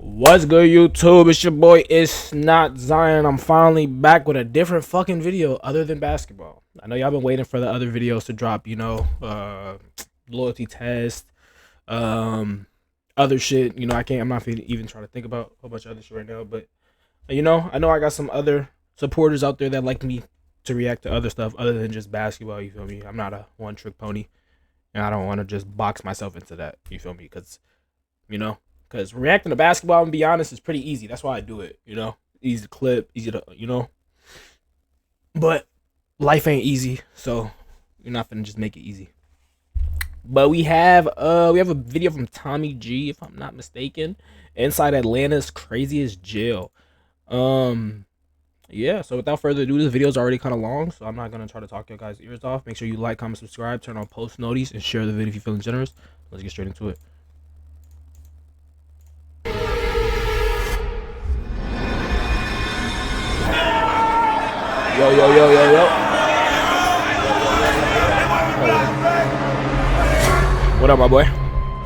What's good, YouTube? It's your boy, It's Not Zion. I'm finally back with a different fucking video other than basketball. I know y'all been waiting for the other videos to drop, loyalty test, other shit. I'm not even trying to think about a whole bunch of other shit right now, but I know I got some other supporters out there that like me to react to other stuff other than just basketball, you feel me? I'm not a one-trick pony, and I don't want to just box myself into that, you feel me? Because reacting to basketball, I'm gonna be honest, is pretty easy. That's why I do it, easy to clip, easy to, but life ain't easy, so you're not gonna just make it easy. But we have a video from Tommy G, if I'm not mistaken, inside Atlanta's craziest jail. Yeah, so without further ado, this video is already kind of long, so I'm not gonna try to talk your guys' ears off. Make sure you like, comment, subscribe, turn on post notice, and share the video if you're feeling generous. Let's get straight into it. Yo. What up, my boy?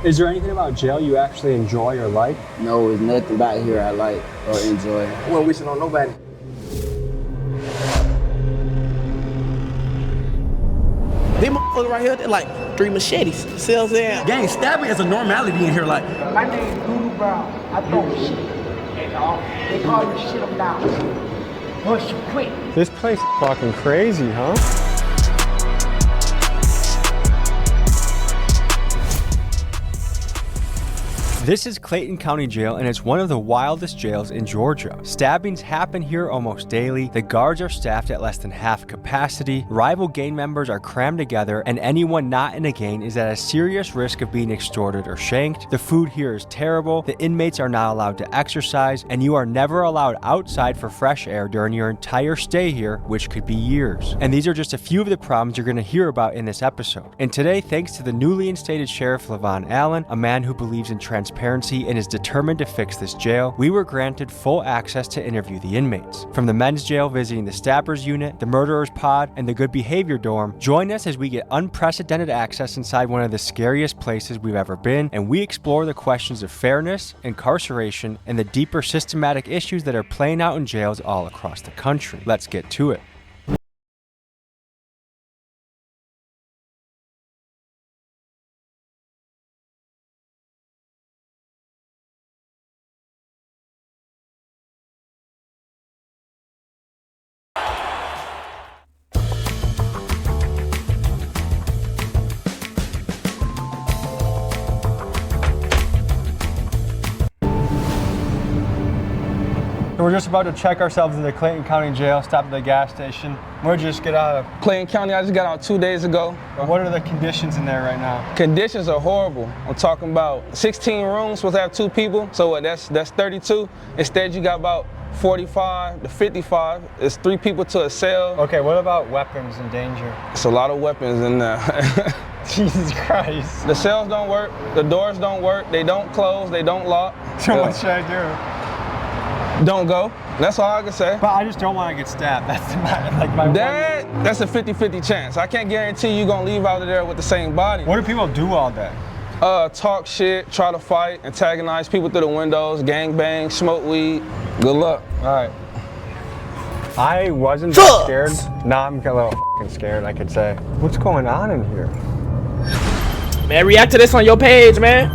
Is there anything about jail you actually enjoy or like? No, there's nothing about here I like or enjoy. I wasn't wishing on nobody. These motherfuckers right here, they're like 3 machetes. See what I'm saying? Gang, stabbing is a normality in here. Like, My name's Doodoo Brown. I throw shit. And they call you shit them down. Push you quick. This place is fucking crazy, huh? This is Clayton County Jail, and it's one of the wildest jails in Georgia. Stabbings happen here almost daily, the guards are staffed at less than half capacity, rival gang members are crammed together, and anyone not in a gang is at a serious risk of being extorted or shanked. The food here is terrible, the inmates are not allowed to exercise, and you are never allowed outside for fresh air during your entire stay here, which could be years. And these are just a few of the problems you're going to hear about in this episode. And today, thanks to the newly instated Sheriff Levon Allen, a man who believes in transparency and is determined to fix this jail, we were granted full access to interview the inmates. From the men's jail visiting the stabbers unit, the murderers pod, and the good behavior dorm, join us as we get unprecedented access inside one of the scariest places we've ever been, and we explore the questions of fairness, incarceration, and the deeper systematic issues that are playing out in jails all across the country. Let's get to it. So we're just about to check ourselves into Clayton County Jail, stop at the gas station. We're just get out of Clayton County, I just got out 2 days ago. What are the conditions in there right now? Conditions are horrible. I'm talking about 16 rooms, supposed to have 2 people. So what, that's 32. Instead, you got about 45 to 55. It's 3 people to a cell. Okay, what about weapons and danger? It's a lot of weapons in there. Jesus Christ. The cells don't work, the doors don't work, they don't close, they don't lock. So what should I do? Don't go. That's all I can say. But I just don't want to get stabbed. That's my That's a 50-50 chance. I can't guarantee you're gonna leave out of there with the same body. What do people do all day? Talk shit, try to fight, antagonize people through the windows, gang bang, smoke weed. Good luck. All right. I wasn't that scared. Now I'm a little fucking scared, I could say. What's going on in here? Man, react to this on your page, man.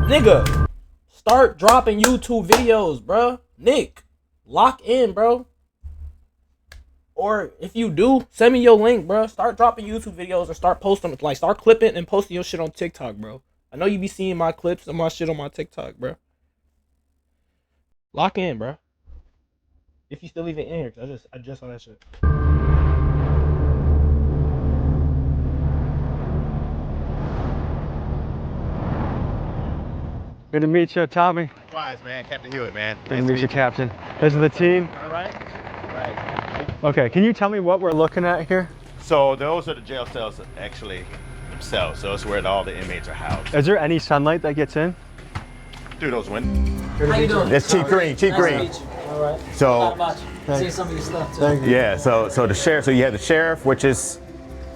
Nigga, start dropping YouTube videos, bruh. Nick, lock in, bro. Or if you do, send me your link, bro. Start dropping YouTube videos or start posting, like start clipping and posting your shit on TikTok, bro. I know you be seeing my clips and my shit on my TikTok, bro. Lock in, bro. If you still even in here, cause I just saw that shit. Good to meet you, Tommy. Likewise, man. Captain Hewitt, man. Good to meet you, Captain. This is the team. All right. Right. Okay, can you tell me what we're looking at here? So those are the jail cells actually themselves. So it's where all the inmates are housed. Is there any sunlight that gets in? Through those windows. How you doing? That's Chief Green. Chief Green. Nice to meet you. All right. So Not much. Seen some of your stuff too. yeah. So the sheriff. So you have the sheriff, which is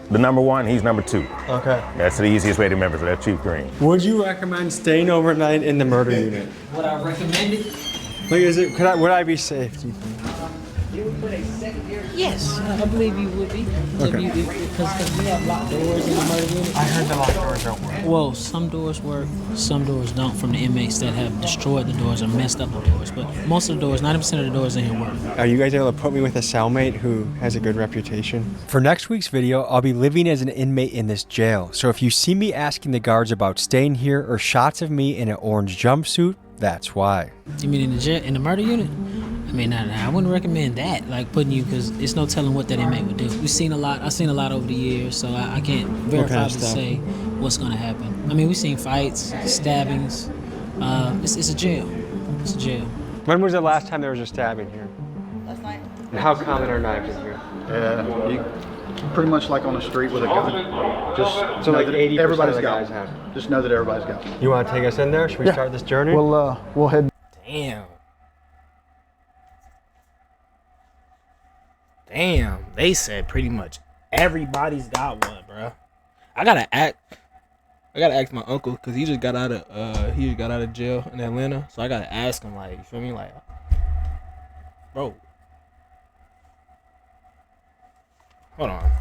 the number 1, he's number 2. Okay. That's the easiest way to remember, so that's Chief Green. Would you recommend staying overnight in the murder unit? Would I recommend it? Like, would I be safe, do you think? Yes, I believe you would be. Okay. Because we have locked doors in the murder unit. I heard the locked doors don't work. Well, some doors work, some doors don't from the inmates that have destroyed the doors or messed up the doors. But most of the doors, 90% of the doors in here work. Are you guys able to put me with a cellmate who has a good reputation? For next week's video, I'll be living as an inmate in this jail. So if you see me asking the guards about staying here or shots of me in an orange jumpsuit, that's why. You mean in the jail, in the murder unit? I mean, I wouldn't recommend that, like putting you, because it's no telling what that inmate would do. I've seen a lot over the years, so I can't verify to say what's going to happen. I mean, we've seen fights, stabbings. It's a jail. It's a jail. When was the last time there was a stabbing here? Last night. And how common are knives in here? You pretty much like on the street with a gun. Just so like 80% everybody's of the got guys one. have. Just know that everybody's got one. You want to take us in there? Should we start this journey? We'll head. Damn, they said pretty much everybody's got one, bro. I gotta ask my uncle because he just got out of jail in Atlanta. So I gotta ask him, like, you feel me, like, bro. Hold on.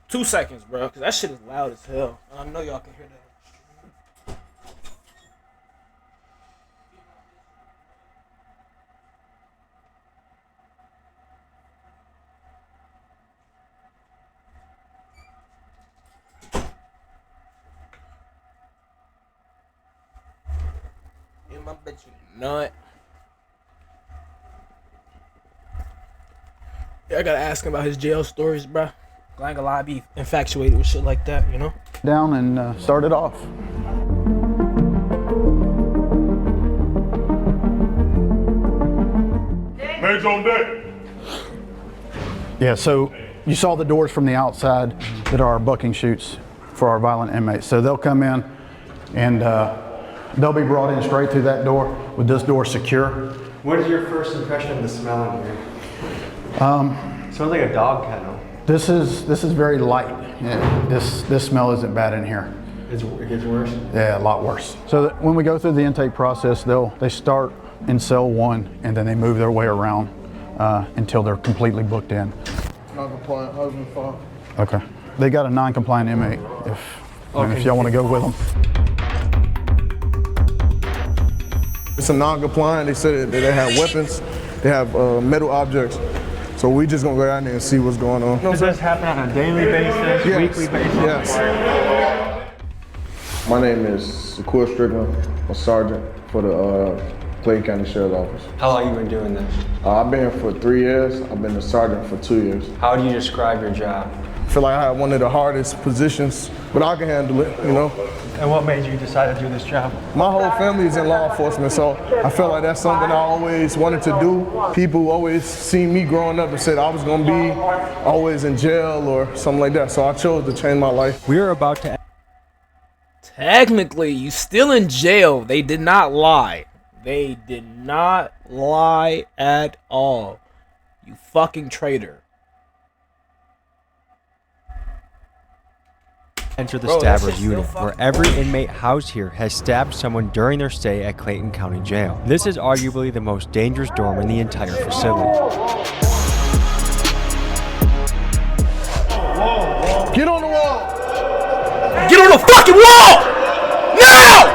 2 seconds, bro, because that shit is loud as hell. And I know y'all can hear that. I bet you nut. Yeah, I gotta ask him about his jail stories, bro. I ain't gonna lie, I be infatuated with shit like that, you know? Down and start it off. Man's on deck. Yeah, so you saw the doors from the outside that are our bucking chutes for our violent inmates. So they'll come in and they'll be brought in straight through that door with this door secure. What is your first impression of the smell in here? Smells like a dog kennel. This is very light. Yeah, this smell isn't bad in here. It gets worse? Yeah, a lot worse. So that when we go through the intake process, they start in cell 1 and then they move their way around until they're completely booked in. Non-compliant husband, father. Okay. They got a non-compliant inmate if y'all want to go with them. It's a non-compliant. They said that they have weapons. They have metal objects. So we just gonna go down there and see what's going on. Does this happen on a daily basis, weekly basis? Yes. My name is Shakur Strickland. I'm a sergeant for the Clayton County Sheriff's Office. How long have you been doing this? I've been here for 3 years. I've been a sergeant for 2 years. How do you describe your job? I feel like I have one of the hardest positions, but I can handle it, you know. And what made you decide to do this job? My whole family is in law enforcement, so I feel like that's something I always wanted to do. People always seen me growing up and said I was gonna be always in jail or something like that, so I chose to change my life. We are about to... Technically, you still in jail. They did not lie. They did not lie at all. You fucking traitor. Enter the Stabbers unit, where every inmate housed here has stabbed someone during their stay at Clayton County Jail. This is arguably the most dangerous dorm in the entire facility. Get on the wall! Get on the fucking wall! Now!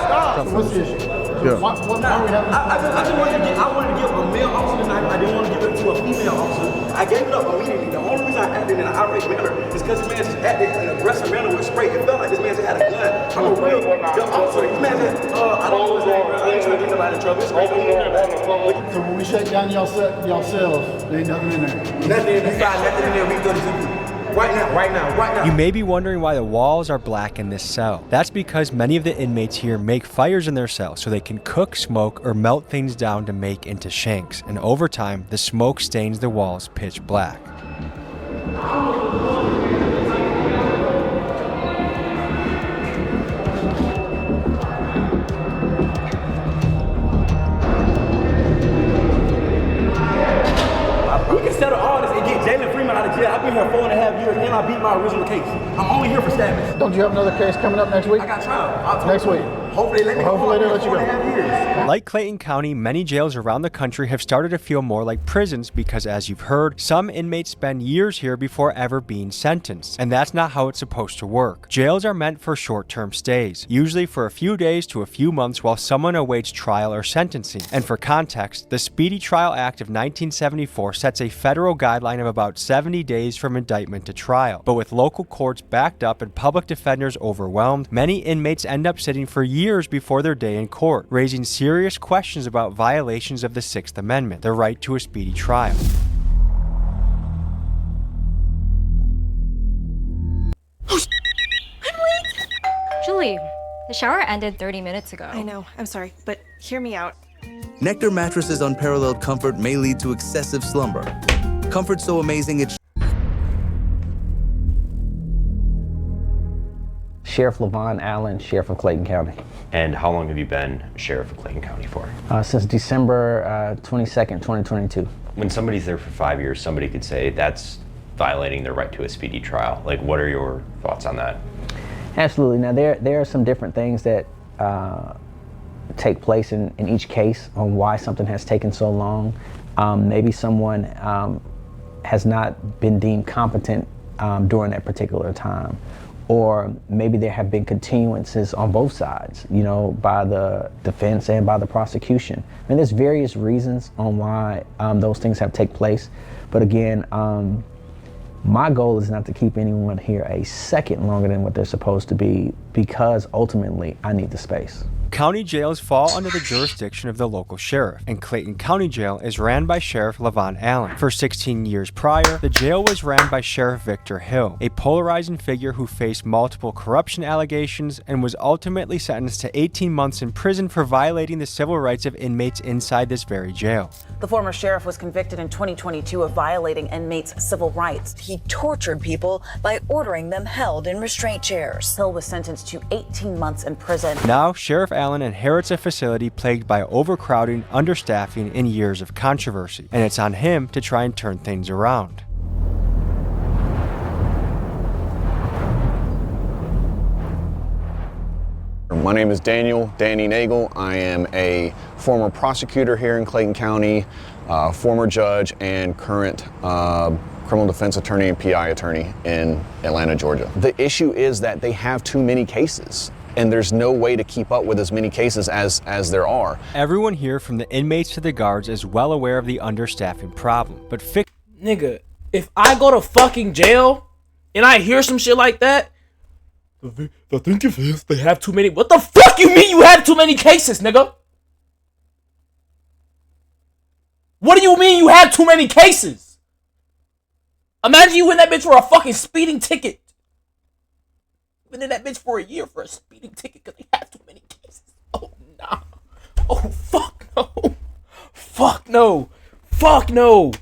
Stop! What's the issue? Yeah. I just wanted to give a male officer the knife. I didn't want to give it to a female officer. I gave it up immediately. The only reason I acted in an irate manner is because this man just acted in an aggressive manner with spray. It felt like this man just had a gun. I'm a real officer. This man said, I don't know his name, bro. I ain't trying to get nobody in trouble. It's great. So when we shake down y'all cells, there ain't nothing in there. Nothing. You find nothing in there. We go to the Right now. You may be wondering why the walls are black in this cell. That's because many of the inmates here make fires in their cells so they can cook, smoke, or melt things down to make into shanks. And over time, the smoke stains the walls pitch black. We can settle all this my original case. I'm only here for stabbing. Don't you have another case coming up next week? I got trial. Next week. Hopefully they let me go. Hopefully they let you go. 4.5 years. Like Clayton County, many jails around the country have started to feel more like prisons because, as you've heard, some inmates spend years here before ever being sentenced. And that's not how it's supposed to work. Jails are meant for short-term stays, usually for a few days to a few months while someone awaits trial or sentencing. And for context, the Speedy Trial Act of 1974 sets a federal guideline of about 70 days from indictment to trial. But with local courts backed up and public defenders overwhelmed, many inmates end up sitting for years before their day in court, raising serious questions about violations of the Sixth Amendment, the right to a speedy trial. Julie, the shower ended 30 minutes ago. I know, I'm sorry, but hear me out. Nectar Mattress's unparalleled comfort may lead to excessive slumber. Comfort so amazing it's... Sheriff Levon Allen, Sheriff of Clayton County. And how long have you been Sheriff of Clayton County for? Since December 22nd, 2022. When somebody's there for 5 years, somebody could say that's violating their right to a speedy trial. Like, what are your thoughts on that? Absolutely. Now, there are some different things that take place in each case on why something has taken so long. Maybe someone has not been deemed competent during that particular time. Or maybe there have been continuances on both sides, you know, by the defense and by the prosecution. I mean, there's various reasons on why those things have taken place. But again, my goal is not to keep anyone here a second longer than what they're supposed to be, because ultimately I need the space. County jails fall under the jurisdiction of the local sheriff, and Clayton County Jail is ran by Sheriff Levon Allen. For 16 years prior, the jail was ran by Sheriff Victor Hill, a polarizing figure who faced multiple corruption allegations and was ultimately sentenced to 18 months in prison for violating the civil rights of inmates inside this very jail. The former sheriff was convicted in 2022 of violating inmates' civil rights. He tortured people by ordering them held in restraint chairs. Hill was sentenced to 18 months in prison. Now, Sheriff Allen inherits a facility plagued by overcrowding, understaffing, and years of controversy, and it's on him to try and turn things around. My name is Danny Nagel. I am a former prosecutor here in Clayton County, former judge, and current criminal defense attorney and PI attorney in Atlanta, Georgia. The issue is that they have too many cases, and there's no way to keep up with as many cases as there are. Everyone here, from the inmates to the guards, is well aware of the understaffing problem, but Nigga, if I go to fucking jail and I hear some shit like that, I think if they have too many. What the fuck you mean you have too many cases, nigga? What do you mean you have too many cases? Imagine you in that bitch for a fucking speeding ticket. Been in that bitch for a year for a speeding ticket because they have too many cases. Oh, nah. Oh, fuck no. Fuck no. Fuck no.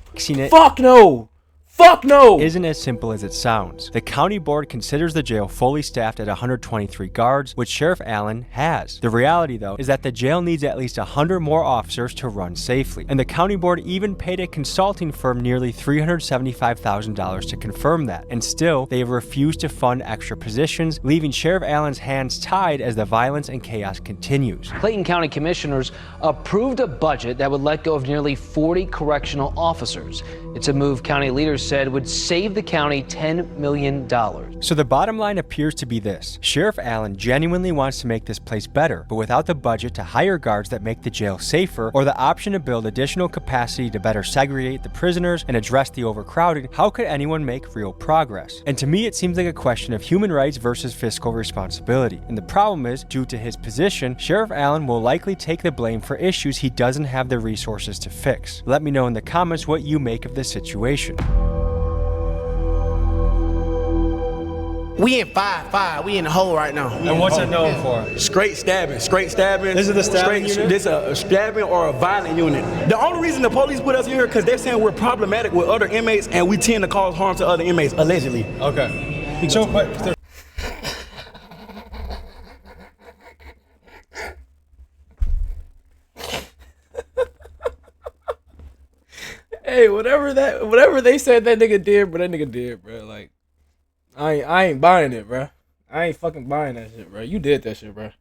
Fuck no. Fuck no! Isn't as simple as it sounds. The county board considers the jail fully staffed at 123 guards, which Sheriff Allen has. The reality, though, is that the jail needs at least 100 more officers to run safely. And the county board even paid a consulting firm nearly $375,000 to confirm that. And still, they have refused to fund extra positions, leaving Sheriff Allen's hands tied as the violence and chaos continues. Clayton County commissioners approved a budget that would let go of nearly 40 correctional officers. It's a move county leaders said would save the county $10 million. So the bottom line appears to be this. Sheriff Allen genuinely wants to make this place better, but without the budget to hire guards that make the jail safer, or the option to build additional capacity to better segregate the prisoners and address the overcrowding, how could anyone make real progress? And to me, it seems like a question of human rights versus fiscal responsibility. And the problem is, due to his position, Sheriff Allen will likely take the blame for issues he doesn't have the resources to fix. Let me know in the comments what you make of this situation. We in 5-5. We in the hole right now. And what's it known for? Straight stabbing. This is the stabbing unit? This is a stabbing or a violent unit. The only reason the police put us here because they're saying we're problematic with other inmates and we tend to cause harm to other inmates, allegedly. Okay. So, but Hey, whatever they said that nigga did, bro, that nigga did, bro. Like, I I ain't buying it, bro. I ain't fucking buying that shit, bro. You did that shit, bro.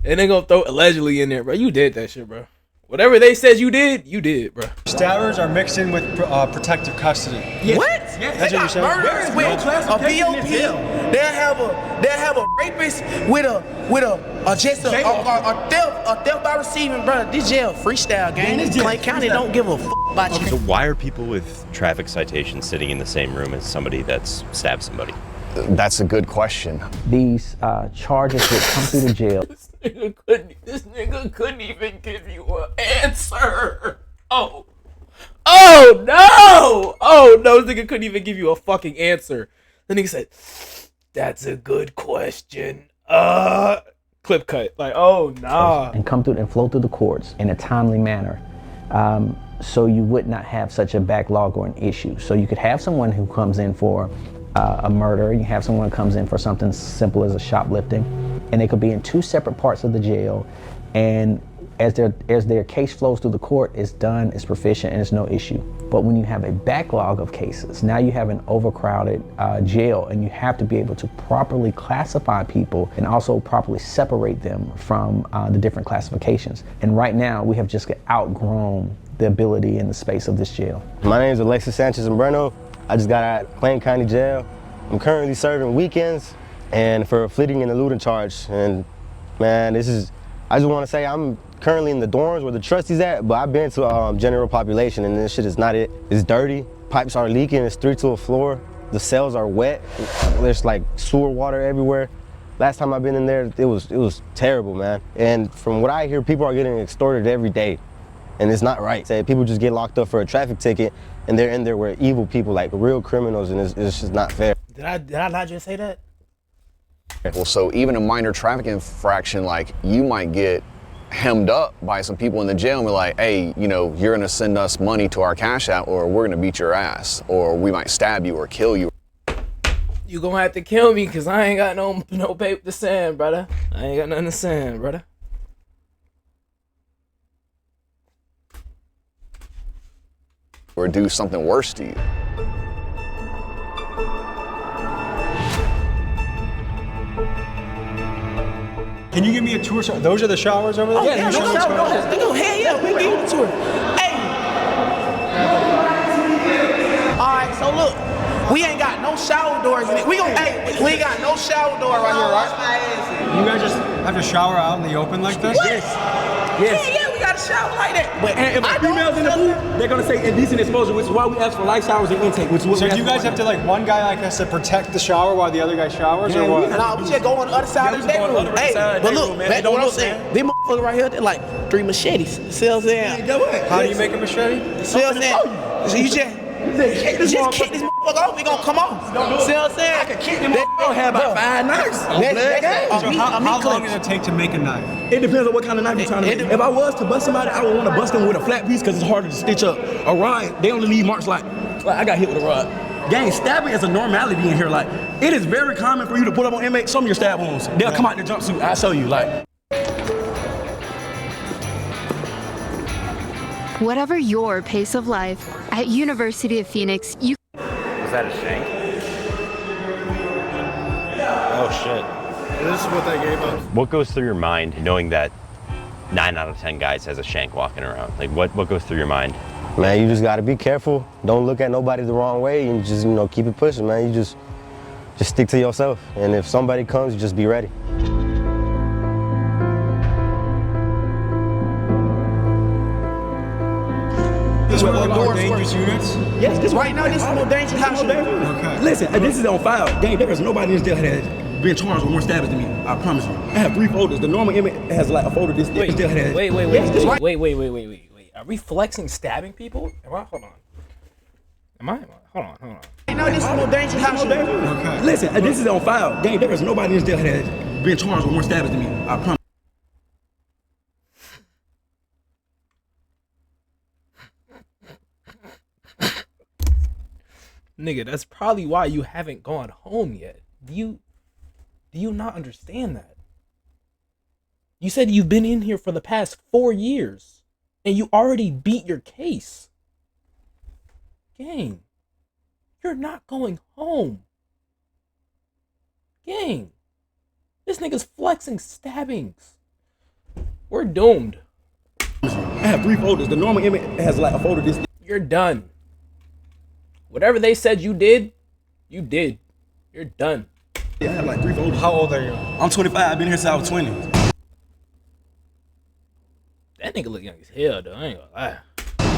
And they gonna throw allegedly in there, bro. You did that shit, bro. Whatever they said you did, bro. Stabbers are mixed in with protective custody. What? That's what you're saying? Murderers with a POP. They'll have a rapist with a theft by receiving, brother. This jail freestyle gang. This Clay County don't give a fuck about you. So why are people with traffic citations sitting in the same room as somebody that's stabbed somebody? That's a good question. These charges would come through the jail. This nigga couldn't even give you an answer. Oh no, this nigga couldn't even give you a fucking answer. The nigga said, "That's a good question." Clip cut. Like, oh nah. And come through and flow through the courts in a timely manner. So you would not have such a backlog or an issue. So you could have someone who comes in for a murder, you have someone who comes in for something simple as a shoplifting, and they could be in two separate parts of the jail, and as their case flows through the court, it's done, it's proficient, and it's no issue. But when you have a backlog of cases, now you have an overcrowded jail, and you have to be able to properly classify people and also properly separate them from the different classifications. And right now, we have just outgrown the ability and the space of this jail. My name is Alexis Sanchez-Umbreno. I just got out of Clayton County Jail. I'm currently serving weekends and for a fleeting and eluding charge. And man, I just want to say I'm currently in the dorms where the trustees at, but I've been to general population and this shit is not it. It's dirty, pipes are leaking, it's 3 to a floor. The cells are wet, there's like sewer water everywhere. Last time I've been in there, it was terrible, man. And from what I hear, people are getting extorted every day. And it's not right. Say people just get locked up for a traffic ticket and they're in there with evil people, like real criminals, and it's just not fair. Did I not just say that? Well, so even a minor traffic infraction, like you might get hemmed up by some people in the jail and be like, hey, you know, you're gonna send us money to our cash out or we're gonna beat your ass or we might stab you or kill you. You gonna have to kill me because I ain't got no paper to send, brother. I ain't got nothing to send, brother. Or do something worse to you. Can you give me a tour? Those are the showers over there? Oh, yeah, no, hell yeah, we give you the tour. Hey. All right, so look, we ain't got no shower doors in it. We ain't got no shower door right here, right? You guys just have to shower out in the open like this? Yes. Yeah, we got a shower like that. But and if females in the booth, they're gonna say indecent exposure, which is why we ask for light showers and intake. Which is what so do you guys have to, like, one guy like us to protect the shower while the other guy showers, or what? Nah, we just go on the other side of the bedroom. Hey, but look, back to what I'm saying. These motherfuckers right here, they're like 3 machetes. See what I'm saying? How do you make a machete? See what I'm saying? So you just kick this motherfucker off, we gonna come off. See what I'm saying? I can kick them off. I don't have about 5 knives. So how long does it take to make a knife? It depends on what kind of knife you're trying to make. If I was to bust somebody, I would want to bust them with a flat piece because it's harder to stitch up. A rod, they only leave marks like I got hit with a rod. Gang, stabbing is a normality in here. Like, it is very common for you to put up on inmates, show me your stab wounds. They'll come out in their jumpsuit, I'll show you, like. Whatever your pace of life, at University of Phoenix, you... Was that a shank? Oh shit. This is what they gave us. What goes through your mind knowing that 9 out of 10 guys has a shank walking around? Like, what goes through your mind? Man, you just gotta be careful. Don't look at nobody the wrong way and just, keep it pushing, man. You just stick to yourself. And if somebody comes, you just be ready. This is one of the more dangerous units? Yes, this right now, this is the more dangerous house. Okay. Listen, this is on file. Gang, there is nobody in this jail that has been charged with more stabbings than me. I promise you. I have 3 folders. The normal inmate has like a folder this thick. Wait. Are we flexing stabbing people? Hold on. Hold on. No, this is the more dangerous house. Okay. Listen, this is on file. Gang, there is nobody in this jail that has been charged with more stabbings than me. I promise. Nigga, that's probably why you haven't gone home yet. Do you not understand that? You said you've been in here for the past 4 years and you already beat your case. Gang, you're not going home. Gang. This nigga's flexing stabbings. We're doomed. I have 3 folders. The normal inmate has like a folder this. You're done. Whatever they said you did, you did. You're done. Yeah, I have like 3 folders. How old are you? I'm 25. I've been here since I was 20. That nigga look young as hell, though. I ain't gonna lie.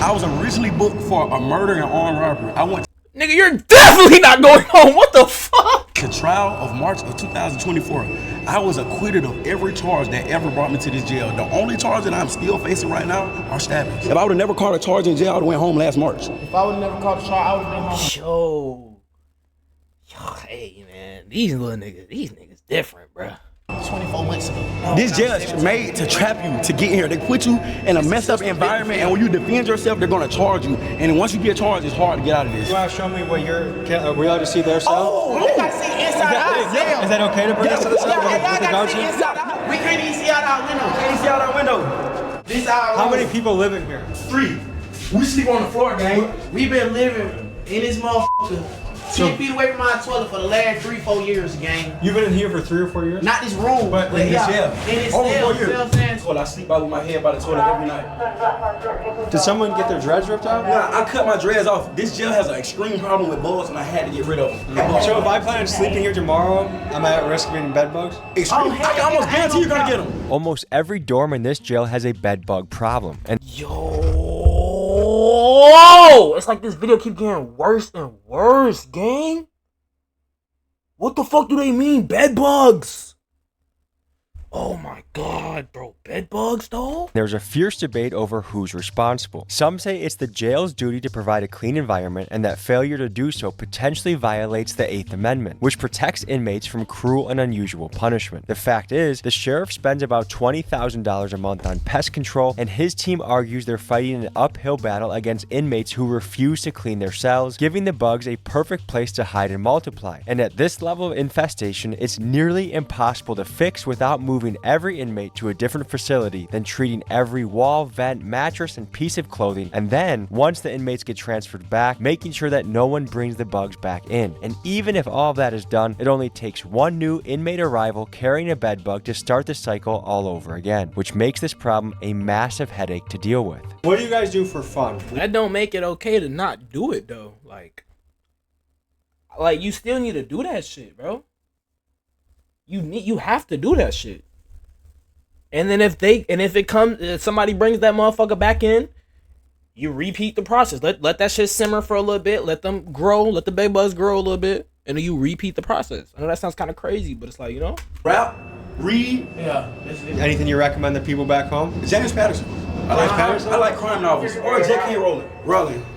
I was originally booked for a murder and armed robbery. I went. Nigga, you're definitely not going home. What the fuck? The trial of March of 2024. I was acquitted of every charge that ever brought me to this jail. The only charge that I'm still facing right now are stabbings. If I would have never caught a charge in jail, I would have went home last March. If I would have never caught a charge, I would have been home. Yo, hey man, these niggas different, bruh. 24 months ago. This jail is made to trap you, to get here. They put you in a messed up environment, and when you defend yourself, they're gonna charge you. And then once you get charged, it's hard to get out of this. You want to show me what are we allowed to see their cell? Oh, we gotta see inside our cell. Is that okay to bring us to the cell? We can't even see out our window. Can't see out our window. This our How many people live in here? 3. We sleep on the floor, gang. We been living in this motherfucker 10 feet away from my toilet for the last 3-4 years, gang. You've been in here for 3 or 4 years? Not this room, but in this jail. In this Over 4 cell, years. Well, I sleep out with my head by the toilet every night. Did someone get their dreads ripped out? Nah, I cut my dreads off. This jail has an extreme problem with bugs, and I had to get rid of them. So if I plan on sleeping here tomorrow, am I at risk of getting bed bugs? Extreme. I can almost guarantee you're gonna get them. Almost every dorm in this jail has a bed bug problem. And Yo, it's like this video keep getting worse and worse, gang. What the fuck do they mean, bed bugs? Oh my god, bro, bed bugs though? there's a fierce debate over who's responsible. Some say it's the jail's duty to provide a clean environment and that failure to do so potentially violates the 8th Amendment, which protects inmates from cruel and unusual punishment. The fact is, the sheriff spends about $20,000 a month on pest control, and his team argues they're fighting an uphill battle against inmates who refuse to clean their cells, giving the bugs a perfect place to hide and multiply. And at this level of infestation, it's nearly impossible to fix without moving every inmate to a different facility, then treating every wall, vent, mattress, and piece of clothing, and then, once the inmates get transferred back, making sure that no one brings the bugs back in. And even if all of that is done, it only takes one new inmate arrival carrying a bed bug to start the cycle all over again, which makes this problem a massive headache to deal with. What do you guys do for fun? That don't make it okay to not do it though. Like you still need to do that shit, bro. You have to do that shit. And then if somebody brings that motherfucker back in, you repeat the process. Let that shit simmer for a little bit. Let them grow. Let the bed bugs grow a little bit, and then you repeat the process. I know that sounds kind of crazy, but it's like, you know. Rap, read. Yeah. Anything you recommend the people back home? James Patterson. I like crime novels. Or J.K. Rowling.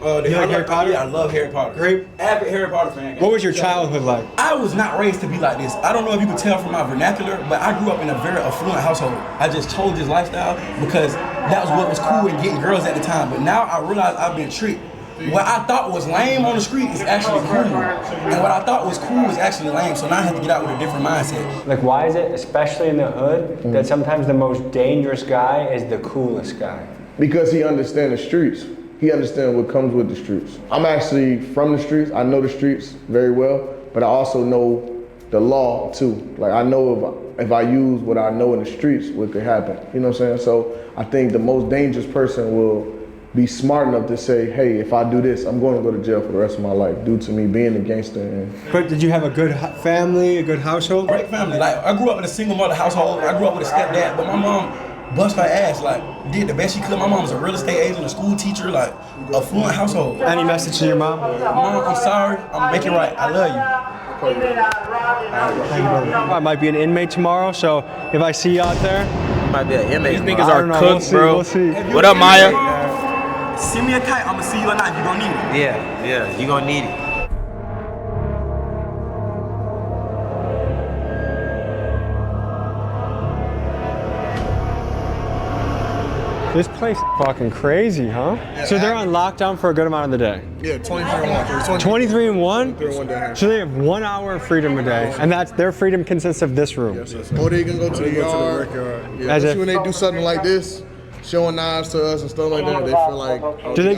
You like Harry Potter? Yeah, I love Harry Potter. Great. Avid Harry Potter fan. What was your childhood like? I was not raised to be like this. I don't know if you could tell from my vernacular, but I grew up in a very affluent household. I just chose this lifestyle because that was what was cool in getting girls at the time. But now I realize I've been tricked. What I thought was lame on the street is actually cool. And what I thought was cool is actually lame. So now I have to get out with a different mindset. Like, why is it, especially in the hood, that sometimes the most dangerous guy is the coolest guy? Because he understands the streets. He understands what comes with the streets. I'm actually from the streets. I know the streets very well, but I also know the law too. Like, I know if I use what I know in the streets, what could happen. You know what I'm saying? So I think the most dangerous person will be smart enough to say, hey, if I do this, I'm going to go to jail for the rest of my life due to me being a gangster. But did you have a good family, a good household? Great family. Like, I grew up in a single mother household. I grew up with a stepdad, but my mom bust her ass, like, did the best she could. My mom was a real estate agent, a school teacher, like, affluent household. Any message to your mom? Mom, I'm sorry. I'm making it right. I love you. I might be an inmate tomorrow, so if I see you out there, might be an inmate. These niggas are cooks, bro. We'll see. What up, Maya? Send me a kite. I'm gonna see you at night. You gonna need it. Yeah, you gonna need it. This place is fucking crazy, huh? Yeah, so they're on lockdown for a good amount of the day? Yeah, 23 and 1. 23 and 1? 3 and 1 day. So they have 1 hour of freedom a day, and that's their freedom consists of this room. Yes, yes. Or they can go to the yard. Yeah, especially when they do something like this, showing knives to us and stuff like that, they feel like. Do they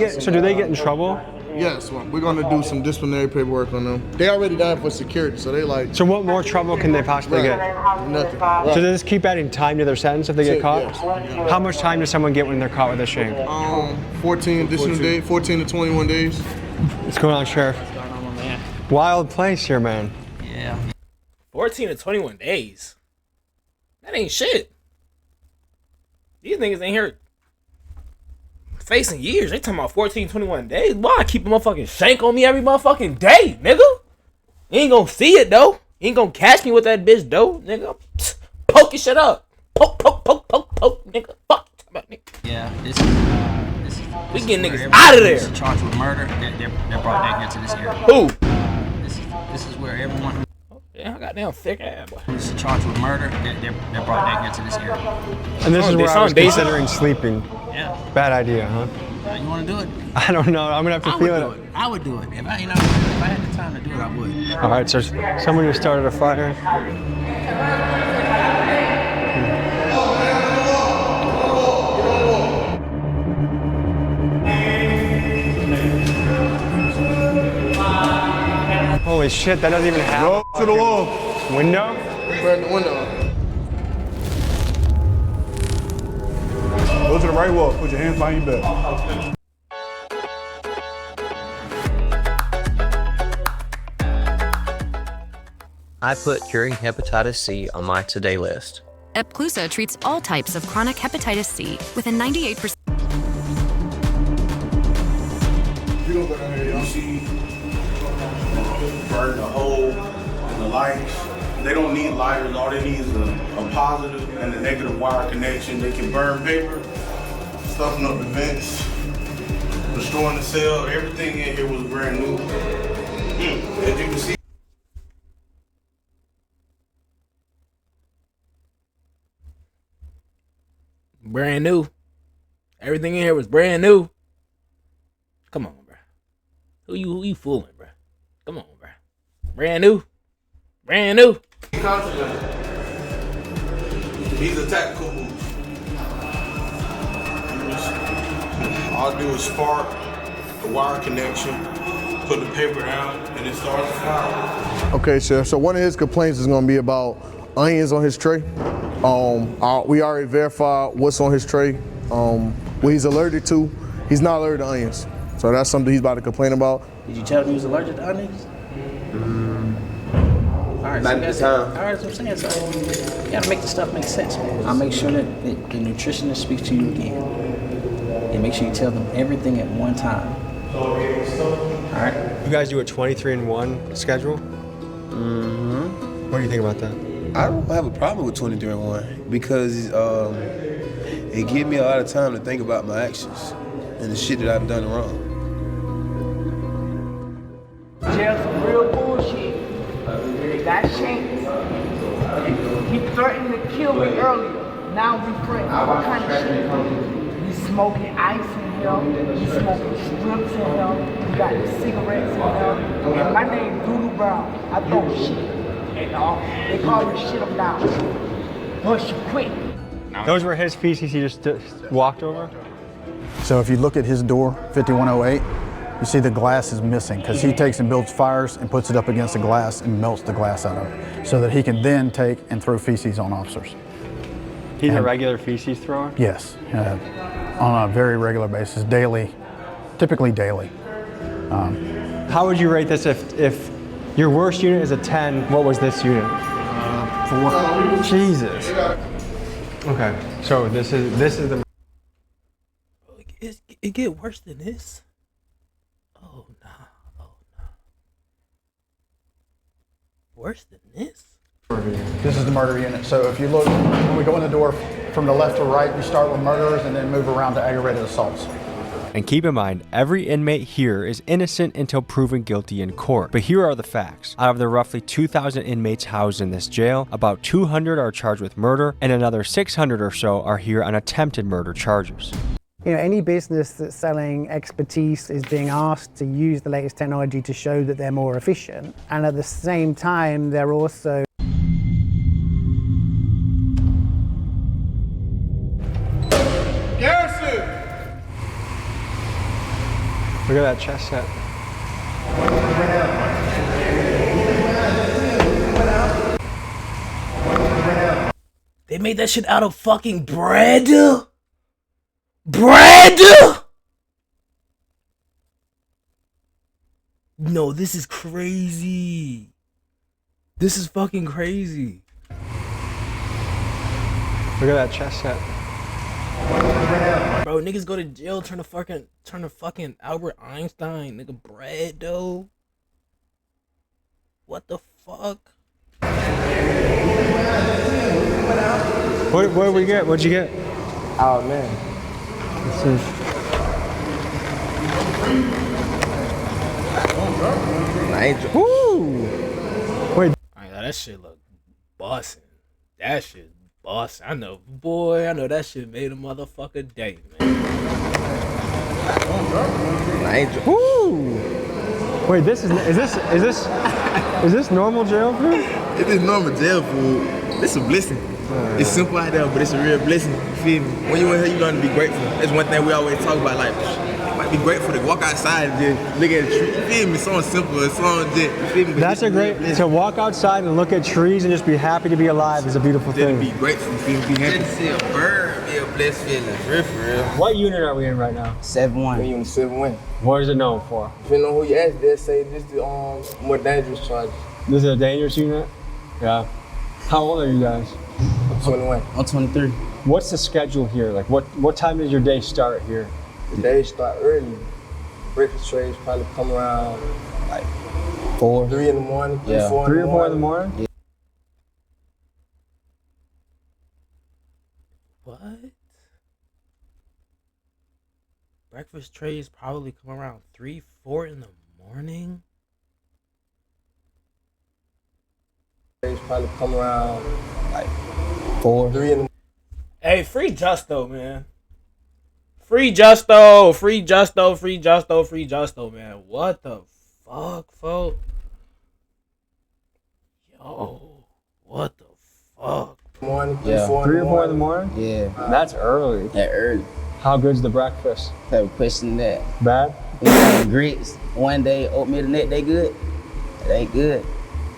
get in trouble? Yes, well, we're gonna do some disciplinary paperwork on them. They already died for security, so they like. So what more trouble can they possibly get? Nothing. So they just keep adding time to their sentence if they get caught? Yes. How much time does someone get when they're caught with a shank? 14 additional days, 14 to 21 days. What's going on, Sheriff? Wild place here, man. Yeah. 14 to 21 days. That ain't shit. These niggas ain't here facing years. They talking about 14, 21 days. Why? I keep a motherfucking shank on me every motherfucking day, nigga. You ain't gonna see it, though. You ain't gonna catch me with that bitch, though, nigga. Poke your shit up. Poke, nigga. Fuck. Yeah, this is we getting niggas out of there. Charged with murder. They're brought back here to this area. Who? This is where everyone who Yeah, I got damn thick ass, boy. is charged with murder. They're brought back here to this area. And this is where I was considering sleeping. Yeah. Bad idea, huh? You want to do it? I don't know. I'm gonna have to feel it. I would do it. If I had the time to do it, I would. All right, so someone just started a fire. Holy shit, that doesn't even happen. Go to the wall. Window? Burn the window. Go to the right wall. Put your hands behind your back. I put curing hepatitis C on my today list. Epclusa treats all types of chronic hepatitis C with a 98%. You don't go down here, y'all see. Burn the hole and the lights. They don't need lighters. All they need is a positive and a negative wire connection. They can burn paper, stuffing up the vents, destroying the cell. Everything in here was brand new. As you can see. Brand new. Everything in here was brand new. Come on, bro. Who you fooling, bro? Come on, bro. Brand new. Brand new. These are tactical moves. All I do is spark the wire connection, put the paper down, and it starts to fire. Okay, Sheriff. So one of his complaints is going to be about onions on his tray. We already verified what's on his tray. What he's allergic to. He's not allergic to onions. So that's something he's about to complain about. Did you tell him he was allergic to onions? All right, Not at the time. All right, that's what I'm saying. So you gotta make the stuff make sense, man. I'll make sure that the nutritionist speaks to you again. And make sure you tell them everything at one time. All right? You guys do a 23-in-1 schedule? Mm-hmm. What do you think about that? I don't have a problem with 23-in-1 because it gives me a lot of time to think about my actions and the shit that I've done wrong. Jail some real bullshit. They got shanked. He threatened to kill me earlier. Now we friends. What kind of shit? You smoking ice in here. You smoking strips in here. You got the cigarettes in here. And my name Doodoo Brown. I throw shit. And they call me shit them down. Hush you quick. Those were his feces he just walked over? So if you look at his door, 5108, you see the glass is missing because he takes and builds fires and puts it up against the glass and melts the glass out of it so that he can then take and throw feces on officers. He's a regular feces thrower? Yes, on a very regular basis, daily, typically daily. How would you rate this if your worst unit is a 10, what was this unit? 4. Jesus. Okay, so this is the... It get worse than this? Oh, nah. Worse than this? This is the murder unit. So if you look, when we go in the door from the left to right, we start with murderers and then move around to aggravated assaults. And keep in mind, every inmate here is innocent until proven guilty in court. But here are the facts. Out of the roughly 2,000 inmates housed in this jail, about 200 are charged with murder, and another 600 or so are here on attempted murder charges. You know, any business that's selling expertise is being asked to use the latest technology to show that they're more efficient. And at the same time, they're also Garrison! Look at that chest set. They made that shit out of fucking bread? Bread? No, this is crazy. This is fucking crazy. Look at that chess set. Bro, niggas go to jail turn to fucking Albert Einstein, nigga. Bread though. What the fuck? What did we get? What'd you get? Oh man. Let's see. Woo! Wait. That shit look bussin'. That shit bussin'. I know, boy. I know that shit made a motherfucker day, man. Woo! Wait, this normal jail food? It is normal jail food. It's a blessing. It's simple out there, but it's a real blessing. You feel me? When you in here, you learn to be grateful. That's one thing we always talk about. Like, you might be grateful to walk outside and just look at a tree. You feel me? Something simple. Something just, you feel me? But That's a great, to walk outside and look at trees and just be happy to be alive is a beautiful thing. To be grateful, you feel me? Be happy. Just to see a bird be a blessed feeling. For real. What unit are we in right now? 7-1. We in 7-1. What is it known for? Depending on who you ask, they'll say this is the more dangerous charges. This is a dangerous unit? Yeah. How old are you guys? I'm 21. I'm 23. What's the schedule here? Like, what time does your day start here? The day start early. Breakfast trays probably come around like 3 in the morning, 3 or 4 in the morning? Yeah. What? Breakfast trays probably come around 3, 4 in the morning? Trays probably come around like 3 in the. Hey, free Justo, man. Free Justo, free Justo, free Justo, free Justo, man. What the fuck, folks? Yo, what the fuck? Morning, 3 or 4 in the morning? Yeah. That's early. That early. How good's the breakfast? Type of question that. Bad? Grits. One day, oatmeal, the next day good. It ain't good.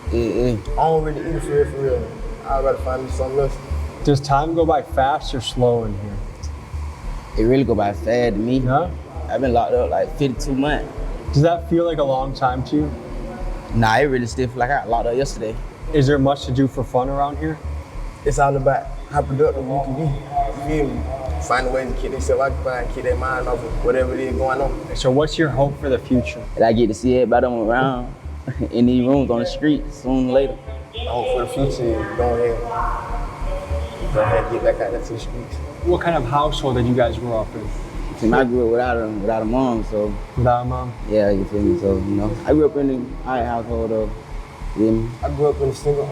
I don't really eat for real. I'd rather find me something else. Does time go by fast or slow in here? It really go by fast to me. Yeah? I've been locked up like 52 months. Does that feel like a long time to you? Nah, it really still feel like I got locked up yesterday. Is there much to do for fun around here? It's all about how productive you can be. You feel me? Find a way to keep themselves occupied, keep their mind off of whatever it is going on. So what's your hope for the future? That I get to see everybody around in these rooms on the street sooner or later. I hope for the future is go ahead and get back out there to the streets. What kind of household did you guys grow up in? See, I grew up without a mom, so. Without a mom? Yeah, you feel me? So, I grew up in a high household, though. You feel me? I grew up in a single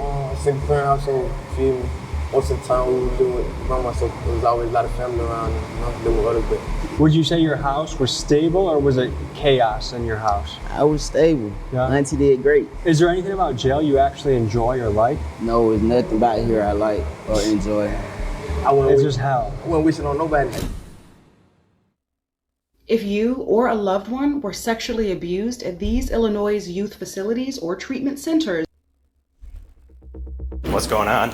parent household, you feel me? Most of the time we were doing it growing, so there was always a lot of family around and there were other good. Would you say your house was stable or was it chaos in your house? I was stable. Yeah. Auntie did great. Is there anything about jail you actually enjoy or like? No, there's nothing about here I like or enjoy. It's just hell. I wasn't wishing on nobody. If you or a loved one were sexually abused at these Illinois youth facilities or treatment centers. What's going on?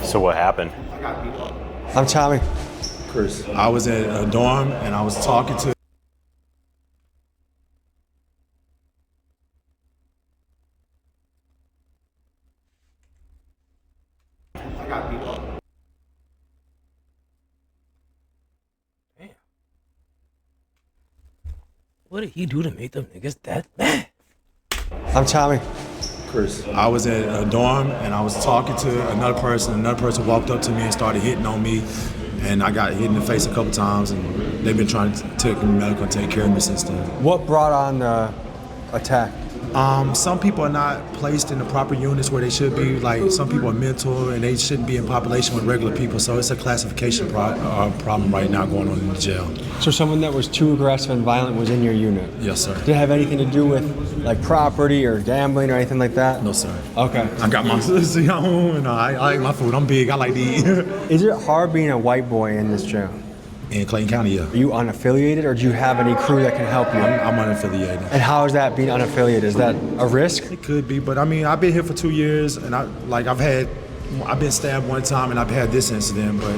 So what happened? I'm Tommy. Chris. I was at a dorm and I was talking to What did he do to make them niggas that mad? I'm Tommy. Chris. I was at a dorm and I was talking to another person. Another person walked up to me and started hitting on me. And I got hit in the face a couple times and they've been trying to take me medical and take care of me since then. What brought on the attack? Some people are not placed in the proper units where they should be. Like some people are mental and they shouldn't be in population with regular people. So it's a classification problem right now going on in the jail. So someone that was too aggressive and violent was in your unit? Yes, sir. Did it have anything to do with like property or gambling or anything like that? No, sir. Okay. I got my own. I like my food. I'm big. I like to eat. Is it hard being a white boy in this jail? In Clayton County, yeah. Are you unaffiliated or do you have any crew that can help you? I'm unaffiliated. And how is that being unaffiliated? Is that a risk? It could be, but I mean, I've been here for 2 years and I've been stabbed one time and I've had this incident, but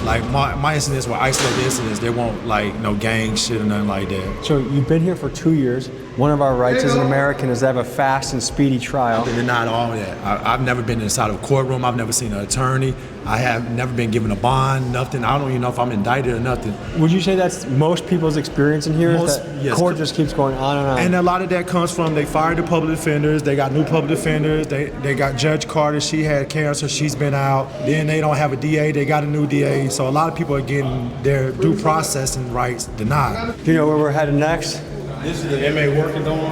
like my incidents were isolated incidents. They won't like no gang shit or nothing like that. So you've been here for 2 years. One of our rights as an American is to have a fast and speedy trial. They're not all that. I've never been inside of a courtroom. I've never seen an attorney. I have never been given a bond, nothing. I don't even know if I'm indicted or nothing. Would you say that's most people's experience in here? Yes. Court just keeps going on and on. And a lot of that comes from they fired the public defenders. They got new public defenders. They got Judge Carter. She had cancer. She's been out. Then they don't have a DA. They got a new DA. So a lot of people are getting their due processing rights denied. Do you know where we're headed next? This is the inmate working dorm.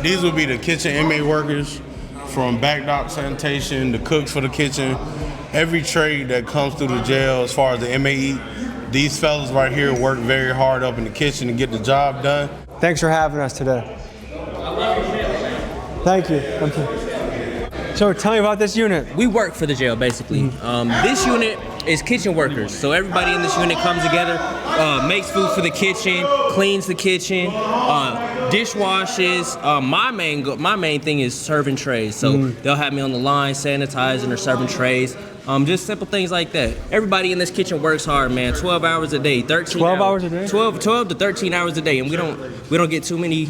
These will be the kitchen inmate workers from back dock sanitation, the cooks for the kitchen, every trade that comes through the jail as far as the inmate eat. These fellas right here work very hard up in the kitchen to get the job done. Thanks for having us today. Thank you. So tell me about this unit. We work for the jail, basically. This unit is kitchen workers. So everybody in this unit comes together, makes food for the kitchen, cleans the kitchen, dishwashes. My main thing is serving trays. So they'll have me on the line, sanitizing or serving trays. Just simple things like that. Everybody in this kitchen works hard, man. 12 hours a day, 13 12 hours a day? 12 to 13 hours a day, and we don't get too many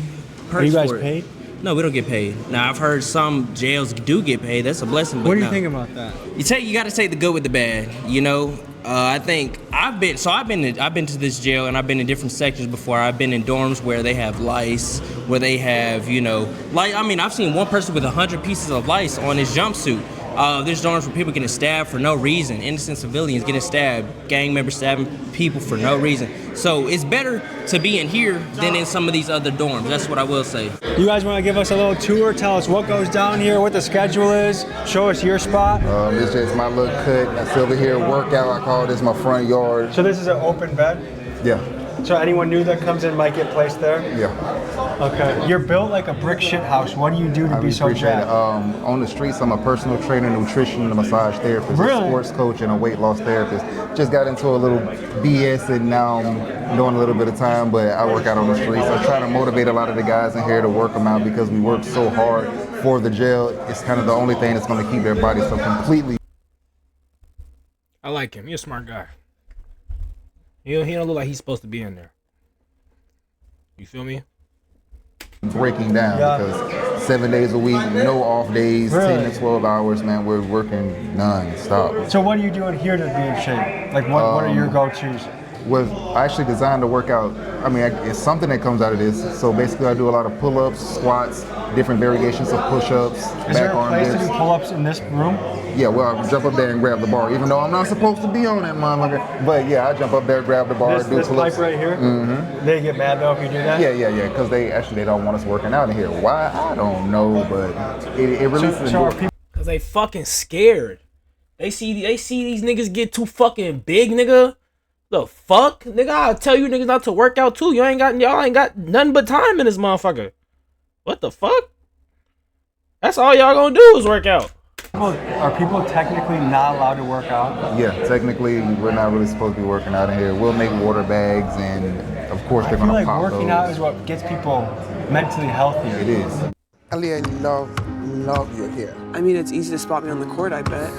perks. Are you guys for it. paid? No, we don't get paid. Now I've heard some jails do get paid. That's a blessing. But What do you no. think about that? You got to take the good with the bad. You know, I think I've been to this jail and I've been in different sections before. I've been in dorms where they have lice, where they have I've seen one person with 100 pieces of lice on his jumpsuit. There's dorms where people getting stabbed for no reason. Innocent civilians getting stabbed. Gang members stabbing people for no reason. So it's better to be in here than in some of these other dorms. That's what I will say. You guys want to give us a little tour? Tell us what goes down here, what the schedule is. Show us your spot. It's just my little cut. I sit over here, workout. I call this my front yard. So this is an open bed? Yeah. So anyone new that comes in might get placed there? Yeah. Okay. You're built like a brick shit house. What do you do to be so jacked? On the streets, I'm a personal trainer, nutrition, and massage therapist, a sports coach, and a weight loss therapist. Just got into a little BS, and now I'm doing a little bit of time, but I work out on the streets. I try to motivate a lot of the guys in here to work them out because we work so hard for the jail. It's kind of the only thing that's going to keep their bodies so completely. I like him. He's a smart guy. He don't look like he's supposed to be in there. You feel me? Breaking down because 7 days a week, no off days, Really? 10 to 12 hours, man. We're working non-stop. So what are you doing here to be in shape? Like what are your go-tos? I actually designed to work out. I mean, it's something that comes out of this. So basically, I do a lot of pull-ups, squats, different variations of push-ups, Is there back a arm place to dips. do pull-ups in this room? Yeah, well, I jump up there and grab the bar, even though I'm not supposed to be on that motherfucker. But yeah, I jump up there, grab the bar, do This pull-ups. pipe right here? Mm-hmm. They get mad though if you do that? Yeah, because they don't want us working out in here. Why? I don't know, but it releases endorphins. Cause they fucking scared. They see these niggas get too fucking big, nigga. The fuck? Nigga, I'll tell you niggas not to work out too. Y'all ain't got nothing but time in this motherfucker. What the fuck? That's all y'all gonna do is work out. Are people technically not allowed to work out? Yeah, technically, we're not really supposed to be working out in here. We'll make water bags, and of course, they're I feel gonna like pop working those. out is what gets people mentally healthy. It is. Ali, I love your hair. I mean, it's easy to spot me on the court, I bet.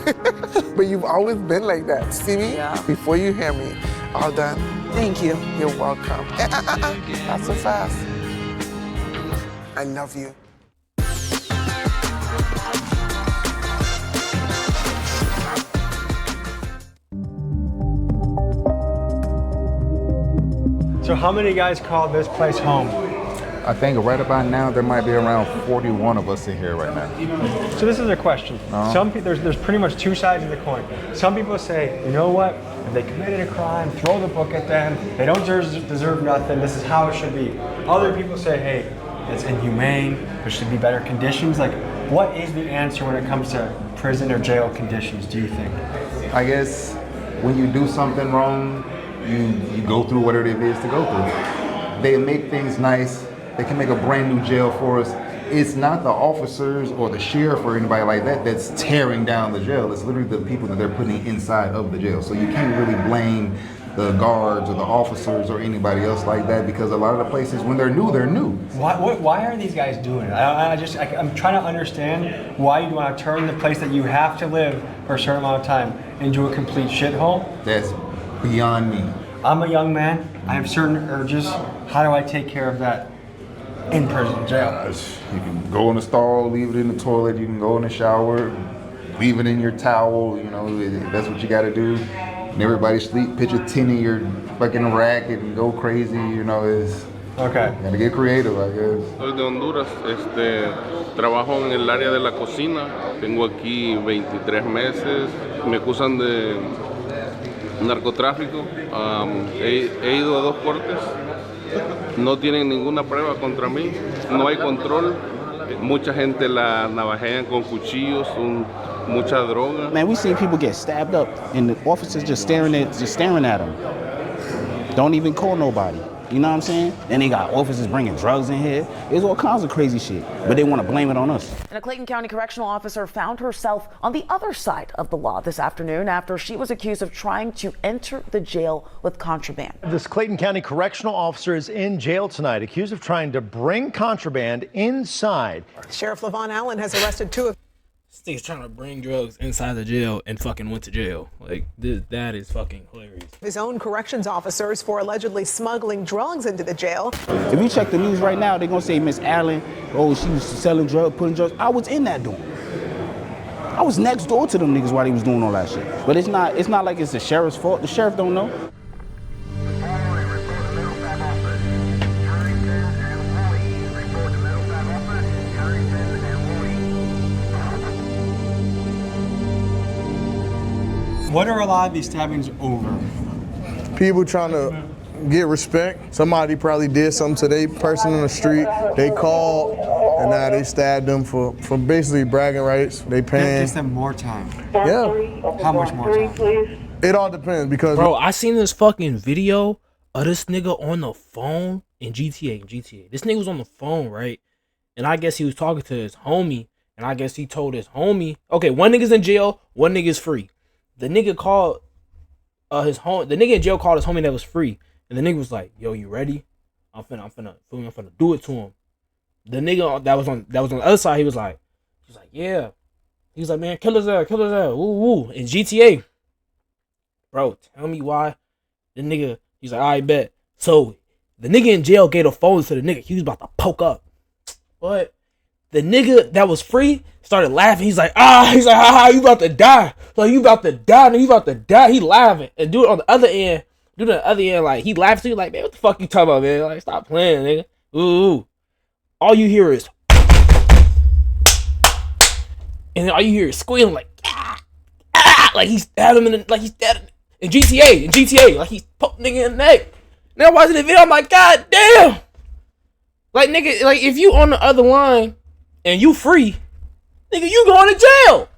But you've always been like that. See me? Yeah. Before you hear me. All done. Thank you. You're welcome. Not so fast. I love you. So how many guys call this place home? I think right about now there might be around 41 of us in here right now. So this is a question. There's pretty much two sides of the coin. Some people say, you know what? If they committed a crime, throw the book at them. They don't deserve nothing. This is how it should be. Other people say, hey, it's inhumane, there should be better conditions. Like, what is the answer when it comes to prison or jail conditions, do you think? I guess when you do something wrong, you go through whatever it is to go through. They make things nice. They can make a brand new jail for us. It's not the officers or the sheriff or anybody like that that's tearing down the jail. It's literally the people that they're putting inside of the jail. So you can't really blame the guards or the officers or anybody else like that, because a lot of the places, when they're new, they're new. Why are these guys doing it? I'm trying to understand why you want to turn the place that you have to live for a certain amount of time into a complete shithole. That's beyond me. I'm a young man. I have certain urges. How do I take care of that in prison, jail? You can go in the stall, leave it in the toilet. You can go in the shower, leave it in your towel. You know, that's what you got to do. And everybody sleep, pitch a tin in your fucking rack and go crazy. You know, okay. You gotta get creative, I guess. Soy de Honduras, trabajo en el área de la cocina, tengo aquí 23 meses, me acusan de narcotráfico, he ido a 2 cortes, no tienen ninguna prueba contra mí, no hay control, mucha gente la navajean con cuchillos, mucha droga. Man, we seen people get stabbed up and the officers just staring at them. Don't even call nobody. You know what I'm saying? And they got officers bringing drugs in here. There's all kinds of crazy shit, but they want to blame it on us. And a Clayton County correctional officer found herself on the other side of the law this afternoon after she was accused of trying to enter the jail with contraband. This Clayton County correctional officer is in jail tonight, accused of trying to bring contraband inside. Sheriff Levon Allen has arrested 2 of This nigga's trying to bring drugs inside the jail and fucking went to jail. Like, that is fucking hilarious. his own corrections officers for allegedly smuggling drugs into the jail. If you check the news right now, they're gonna say Miss Allen, oh, she was selling drugs, putting drugs. I was in that door. I was next door to them niggas while they was doing all that shit. But it's not like it's the sheriff's fault. The sheriff don't know. What are a lot of these stabbings over? People trying to get respect. Somebody probably did something to their person on the street. They called, and now they stabbed them for basically bragging rights. They paying. That gives them more time. Yeah. How much more time? It all depends because. Bro, I seen this fucking video of this nigga on the phone in GTA. This nigga was on the phone, right? And I guess he was talking to his homie, and I guess he told his homie, okay, one nigga's in jail, one nigga's free. The nigga called the nigga in jail called his homie that was free. And the nigga was like, yo, you ready? I'm finna do it to him. The nigga that was on the other side, he was like, yeah. He was like, man, kill his ass, woo woo. In GTA. Bro, tell me why the nigga, he's like, I bet. So the nigga in jail gave a phone to the nigga. He was about to poke up. But the nigga that was free started laughing. He's like, haha, you about to die. Like, you about to die, nigga, you about to die. He laughing. And dude on the other end, like, he laughs to you, like, man, what the fuck you talking about, man? Like, stop playing, nigga. Ooh. All you hear is, and then all you hear is squealing, like, like he stabbed him in GTA, like he's poking nigga in the neck. Now watching the video, I'm like, god damn. Like, nigga, like, if you on the other line and you free, nigga, you going to jail.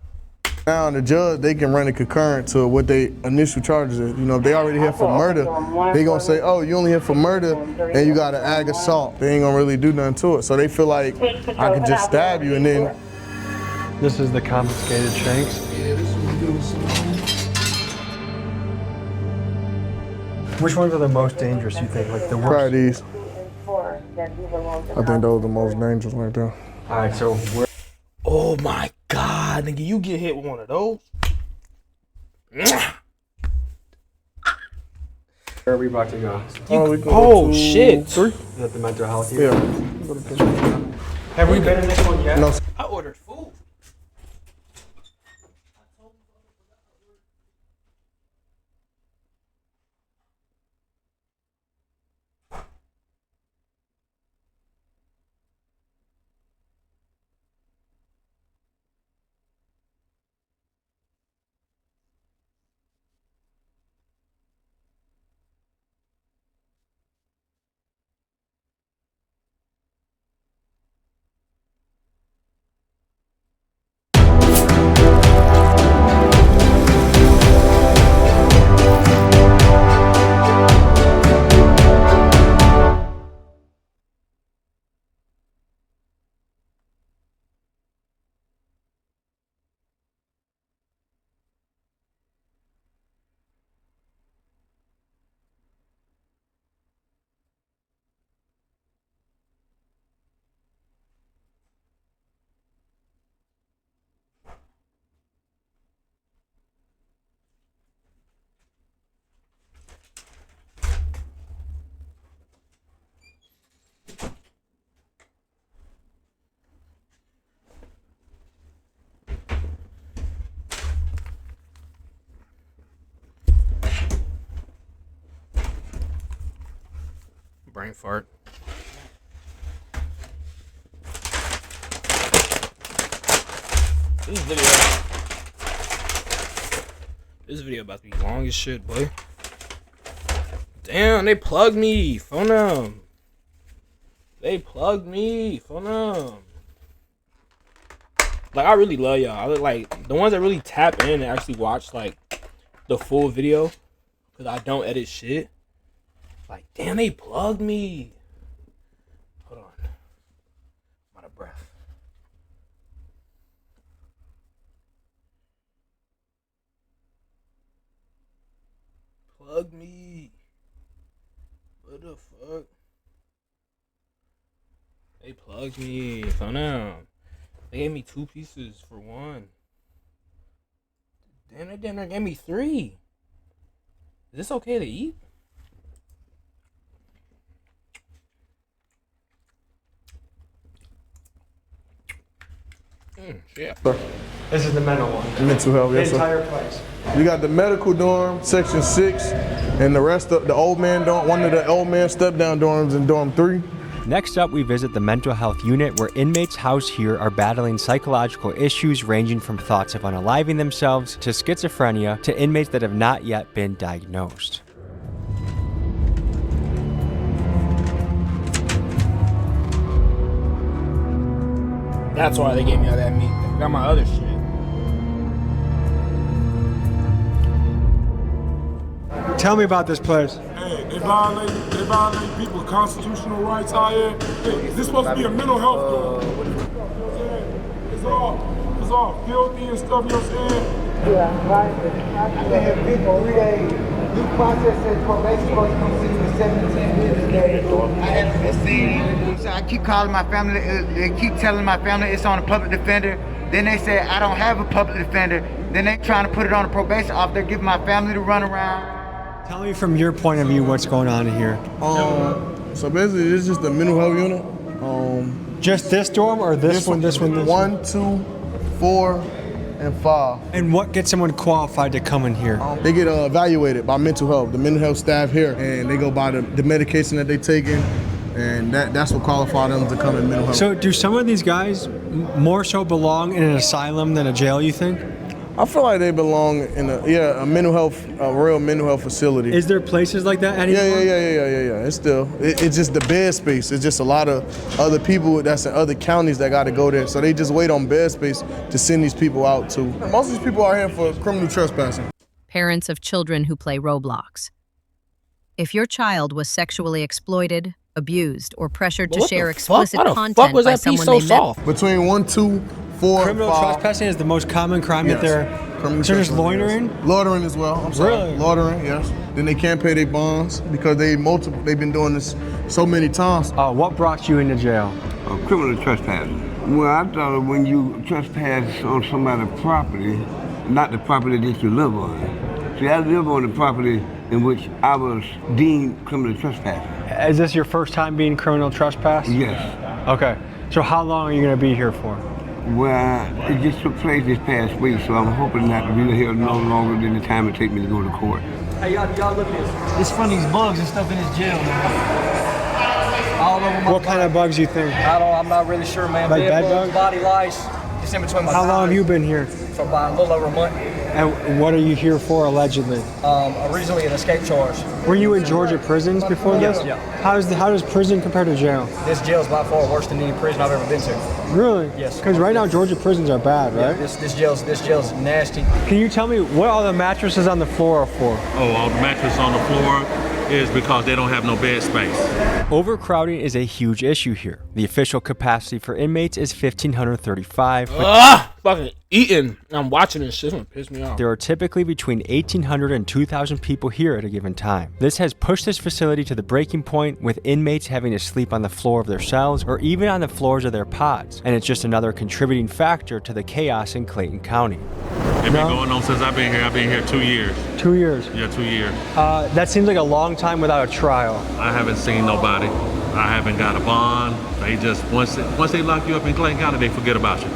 Now the judge, they can run a concurrent to what they initial charges is. You know, if they already here for murder, they gonna say, oh, you only here for murder and you got an ag assault. They ain't gonna really do nothing to it. So they feel like I can just stab you and then. This is the confiscated shanks. Which ones are the most dangerous, you think? Like the worst? Probably these. I think those are the most dangerous right there. All right, so we're. Oh my god, nigga, you get hit with one of those. Where are we about to go? Shit. 3? Is that the mental health? Yeah. Have we been in this one yet? No. I ordered food. brain fart. This video about to be long as shit, boy. Damn, they plugged me. Phone them. They plugged me. Phone them. Like, I really love y'all. Like, the ones that really tap in and actually watch, like, the full video. Because I don't edit shit. Like, damn, they plugged me. Hold on. I'm out of breath. Plug me. What the fuck? They plugged me. Phone them. They gave me 2 pieces for 1. Damn, they damn near gave me 3. Is this okay to eat? Yeah. This is the mental one. Mental health, yes, The sir. entire place. You got the medical dorm, section 6, and the rest of the old man dorm, one of the old man step-down dorms in dorm 3. Next up, we visit the mental health unit where inmates housed here are battling psychological issues ranging from thoughts of unaliving themselves to schizophrenia to inmates that have not yet been diagnosed. That's why they gave me all that meat. They got my other shit. Tell me about this place. Hey, they violate people's constitutional rights out here. Hey, this supposed to be a mental health dorm. It's all filthy and stuff, you know what I'm saying? Yeah, right. I've been here 53 days. New process says probation supposed to come see me in 17 business days. I haven't been seen. So I keep calling my family. They keep telling my family it's on a public defender. Then they say I don't have a public defender. Then they trying to put it on a probation officer, giving my family to run around. Tell me from your point of view what's going on here. So basically, this is just the mental health unit. Just this dorm or this one, this one, this one? 1, 2, 4, and 5. And what gets someone qualified to come in here? They get evaluated by mental health, the mental health staff here, and they go by the medication that they taking, and that's what qualifies them to come in mental health. So do some of these guys more so belong in an asylum than a jail, you think? I feel like they belong in a real mental health facility. Is there places like that anymore? Yeah. It's just the bed space. It's just a lot of other people that's in other counties that got to go there. So they just wait on bed space to send these people out to. Most of these people are here for criminal trespassing. Parents of children who play Roblox. If your child was sexually exploited, abused, or pressured to share explicit content by someone they met. Between 1, 2, 4, Criminal 5. trespassing is the most common crime that they're just loitering? Yes. Loitering as well. I'm sorry. Really? Loitering, yes. Then they can't pay their bonds because they've been doing this so many times. What brought you into jail? Criminal trespassing. Well, I thought when you trespass on somebody's property, not the property that you live on. See, I live on the property in which I was deemed criminal trespassing. Is this your first time being criminal trespass? Yes. Okay. So how long are you going to be here for? Well, it just took place this past week, so I'm hoping not to be here no longer than the time it takes me to go to court. Hey, y'all look at this. It's from these bugs and stuff in this jail, man. All over my What kind of bugs you think? I'm not really sure, man. Like bed bugs, bugs? body lice. Just in between my How long have thighs. you been here? For about a little over a month. And what are you here for, allegedly? Originally an escape charge. Were you in Georgia prisons before this? Yeah. How does prison compare to jail? This jail is by far worse than any prison I've ever been to. Really? Yes. Because right now Georgia prisons are bad, right? Yeah, this jail's nasty. Can you tell me what all the mattresses on the floor are for? All the mattresses on the floor is because they don't have no bed space. Overcrowding is a huge issue here. The official capacity for inmates is 1,535. Fucking eating. I'm watching this shit. It's gonna piss me off. There are typically between 1,800 and 2,000 people here at a given time. This has pushed this facility to the breaking point, with inmates having to sleep on the floor of their cells or even on the floors of their pods. And it's just another contributing factor to the chaos in Clayton County. It's been going on since I've been here. I've been here 2 years. 2 years? Yeah, 2 years. That seems like a long time without a trial. I haven't seen nobody. I haven't got a bond. They just, once they lock you up in Clayton County, they forget about you.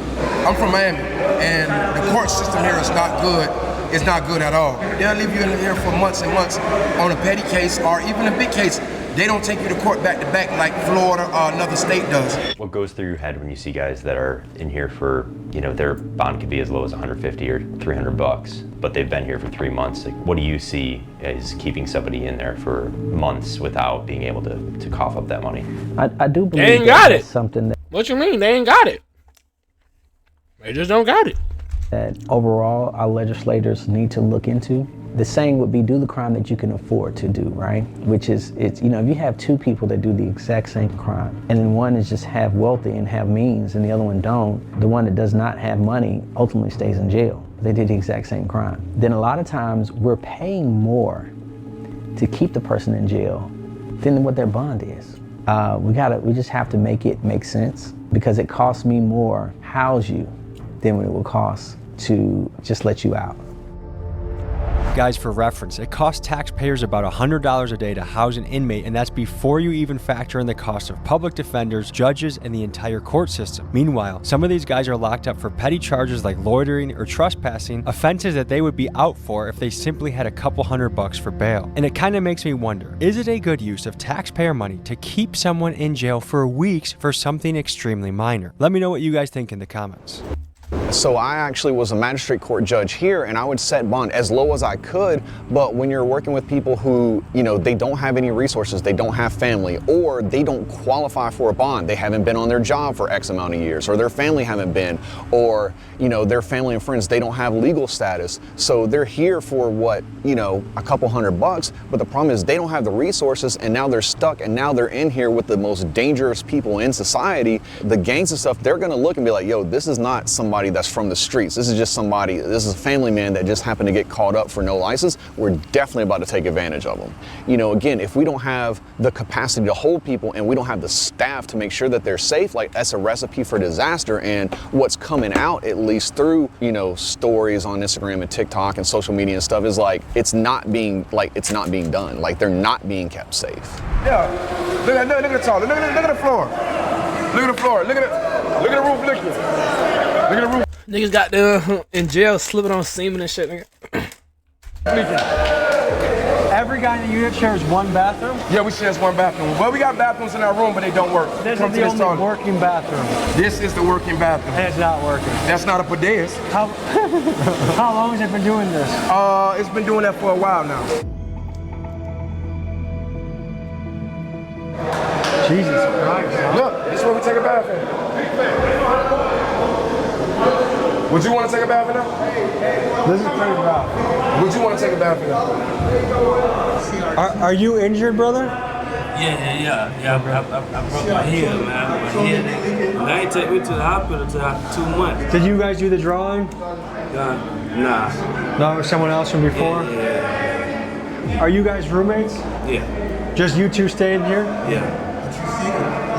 I'm from Miami, and the court system here is not good. It's not good at all. They'll leave you in here for months and months on a petty case or even a big case. They don't take you to court back to back like Florida or another state does. What goes through your head when you see guys that are in here for, you know, their bond could be as low as 150 or 300 bucks, but they've been here for 3 months? Like, what do you see as keeping somebody in there for months without being able to cough up that money? I do believe they ain't got it. Something that. What you mean? They ain't got it. They just don't got it. That overall, our legislators need to look into. The saying would be, do the crime that you can afford to do, right? Which is, it's, you know, if you have two people that do the exact same crime, and then one is just half wealthy and have means, and the other one don't, the one that does not have money ultimately stays in jail. They did the exact same crime. Then a lot of times, we're paying more to keep the person in jail than what their bond is. We just have to make it make sense, because it costs me more to house you than what it will cost to just let you out. Guys, for reference, it costs taxpayers about $100 a day to house an inmate, and that's before you even factor in the cost of public defenders, judges, and the entire court system. Meanwhile, some of these guys are locked up for petty charges like loitering or trespassing, offenses that they would be out for if they simply had a couple $100 for bail. And it kind of makes me wonder, is it a good use of taxpayer money to keep someone in jail for weeks for something extremely minor? Let me know what you guys think in the comments. So I actually was a magistrate court judge here, and I would set bond as low as I could, but when you're working with people who, you know, they don't have any resources, they don't have family, or they don't qualify for a bond, they haven't been on their job for X amount of years, or their family haven't been, or, you know, their family and friends, they don't have legal status, so they're here for what, you know, a couple $100, but the problem is they don't have the resources, and now they're stuck, and now they're in here with the most dangerous people in society. The gangs and stuff, they're gonna look and be like, yo, this is not somebody that's from the streets. This is just somebody, this is a family man that just happened to get caught up for no license. We're definitely about to take advantage of them. You know, again, if we don't have the capacity to hold people and we don't have the staff to make sure that they're safe, like that's a recipe for disaster. And what's coming out, at least through, you know, stories on Instagram and TikTok and social media and stuff, is like, it's not being done. Like, they're not being kept safe. Yeah, look at the toilet, look at the floor. Look at the floor, look at the roof liquid. Look at the roof. Niggas got them in jail slipping on semen and shit, nigga. Every guy in the unit shares one bathroom? Yeah, we share one bathroom. Well, we got bathrooms in our room, but they don't work. This is the only working bathroom. This is the working bathroom. And it's not working. That's not a bidet. How long has it been doing this? It's been doing that for a while now. Jesus Christ. Look, this is where we take a bath in. Would you want to take a bath in there? This is pretty rough. Would you want to take a bath in there? Are you injured, brother? Yeah. I broke my heel, man. My head. They ain't take me to the hospital until after 2 months. Did you guys do the drawing? Nah. No, someone else from before? Yeah. Are you guys roommates? Yeah. Just you two staying here? Yeah.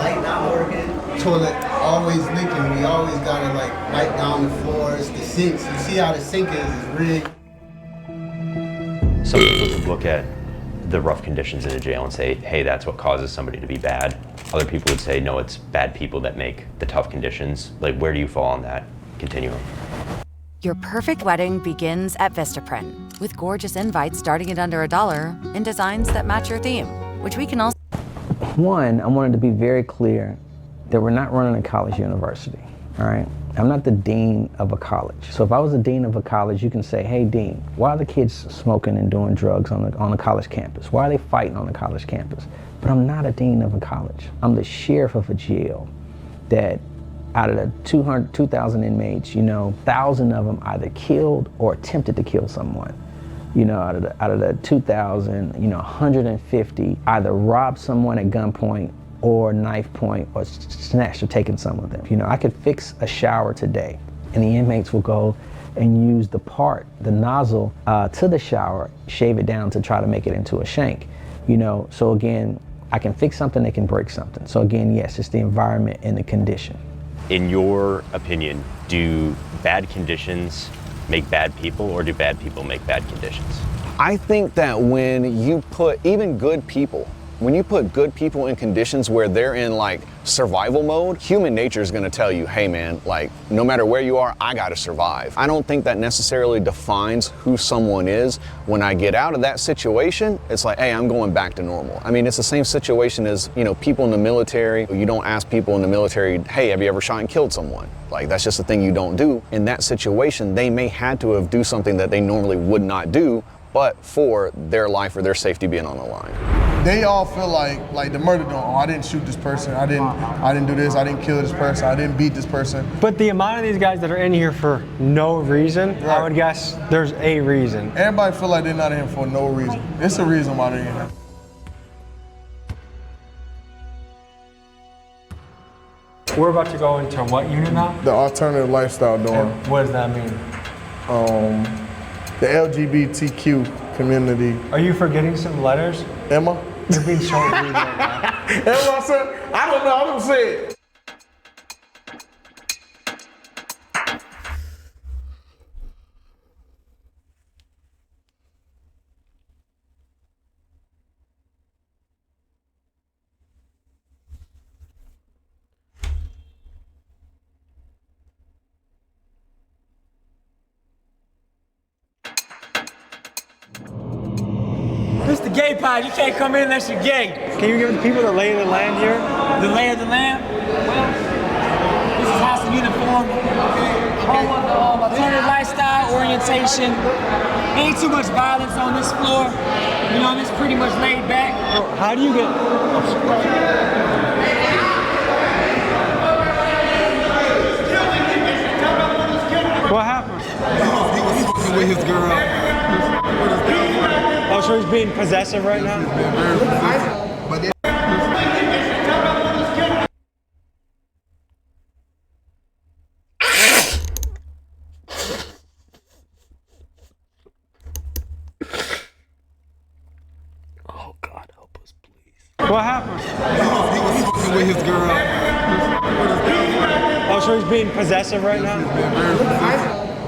Light not working, toilet always leaking. We always gotta like wipe down the floors, the sinks. You see how the sink is rigged. Some people could look at the rough conditions in a jail and say, hey, that's what causes somebody to be bad. Other people would say, no, it's bad people that make the tough conditions. Like, where do you fall on that continuum? Your perfect wedding begins at Vistaprint, with gorgeous invites starting at under $1 and designs that match your theme, which we can also. One, I wanted to be very clear that we're not running a college university, all right? I'm not the dean of a college. So if I was the dean of a college, you can say, hey, dean, why are the kids smoking and doing drugs on the college campus? Why are they fighting on the college campus? But I'm not a dean of a college. I'm the sheriff of a jail that out of the 2,000 inmates, 1,000 of them either killed or attempted to kill someone. Out of the 2,000, 150 either robbed someone at gunpoint or knife point or snatched or taken some of them. I could fix a shower today and the inmates will go and use the nozzle to the shower, shave it down to try to make it into a shank. So again, I can fix something, they can break something. So again, yes, it's the environment and the condition. In your opinion, do bad conditions make bad people, or do bad people make bad conditions? I think that when you put even good people when you put good people in conditions where they're in like survival mode, human nature is gonna tell you, hey man, like no matter where you are, I gotta survive. I don't think that necessarily defines who someone is. When I get out of that situation, it's like, hey, I'm going back to normal. I mean, it's the same situation as, you know, people in the military. You don't ask people in the military, hey, have you ever shot and killed someone? Like, that's just a thing you don't do. In that situation, they may had to have do something that they normally would not do, but for their life or their safety being on the line. They all feel like the murder don't. Oh, I didn't shoot this person. I didn't do this. I didn't kill this person. I didn't beat this person. But the amount of these guys that are in here for no reason, right. I would guess there's a reason. Everybody feel like they're not in here for no reason. It's a reason why they're in here. We're about to go into what unit now? The alternative lifestyle dorm. And what does that mean? The LGBTQ community. Are you forgetting some letters? Emma? You're being so rude right now. Emma said, I don't know, I don't say it. This is the gay pod. You can't come in unless you're gay. Can you give the people the lay of the land here? The lay of the land? Well, this is house of uniform. Home of the alternative lifestyle, orientation. Ain't too much violence on this floor. You know, it's pretty much laid back. How do you get... What happened? He was with his girl. Oh, so he's being possessive right now? Oh God, help us, please. What happened? He was with his girl. Oh, so he's being possessive right now?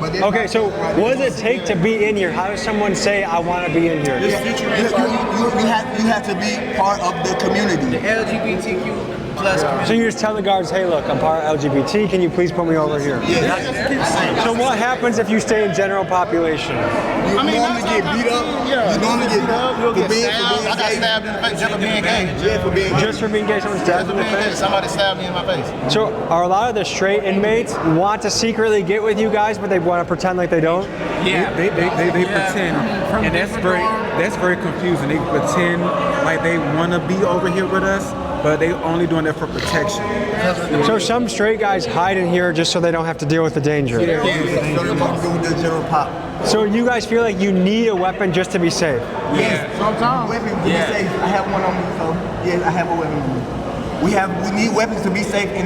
Okay, so what does it take to be in here? How does someone say, I want to be in here? You have to be part of the community. The LGBTQ plus community. So you just tell the guards, hey, look, I'm part of LGBT. Can you please put me over here? Yeah. So what happens if you stay in general population? You normally get beat up. You normally get beat up. You'll get stabbed. I got stabbed in the face just for being gay. Just for being gay, someone stabbed in the face? Somebody stabbed me in my face. So are a lot of the straight inmates want to secretly get with you guys, but they want to pretend like they don't? Yeah, they pretend, and that's very confusing. They pretend like they want to be over here with us, but they only doing that for protection. So some straight guys hide in here just so they don't have to deal with the danger. So you guys feel like you need a weapon just to be safe? Yes, sometimes. Weapons to be safe. I have one on me, so yes, I have a weapon on me. We need weapons to be safe in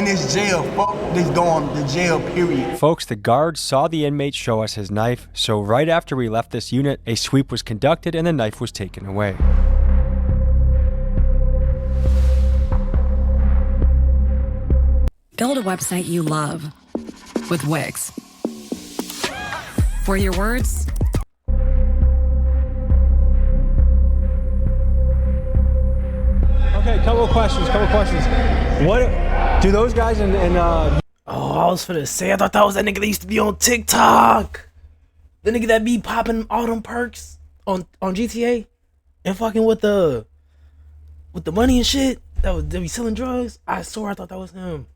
this jail. Fuck this dorm, the jail, period. Folks, the guards saw the inmate show us his knife, so right after we left this unit, a sweep was conducted and the knife was taken away. Build a website you love with Wix. For your words, Okay, couple of questions. What do those guys in Oh, I was finna say, I thought that was that nigga that used to be on TikTok. The nigga that be popping all them perks on GTA and fucking with the money and shit. That be selling drugs. I swear I thought that was him.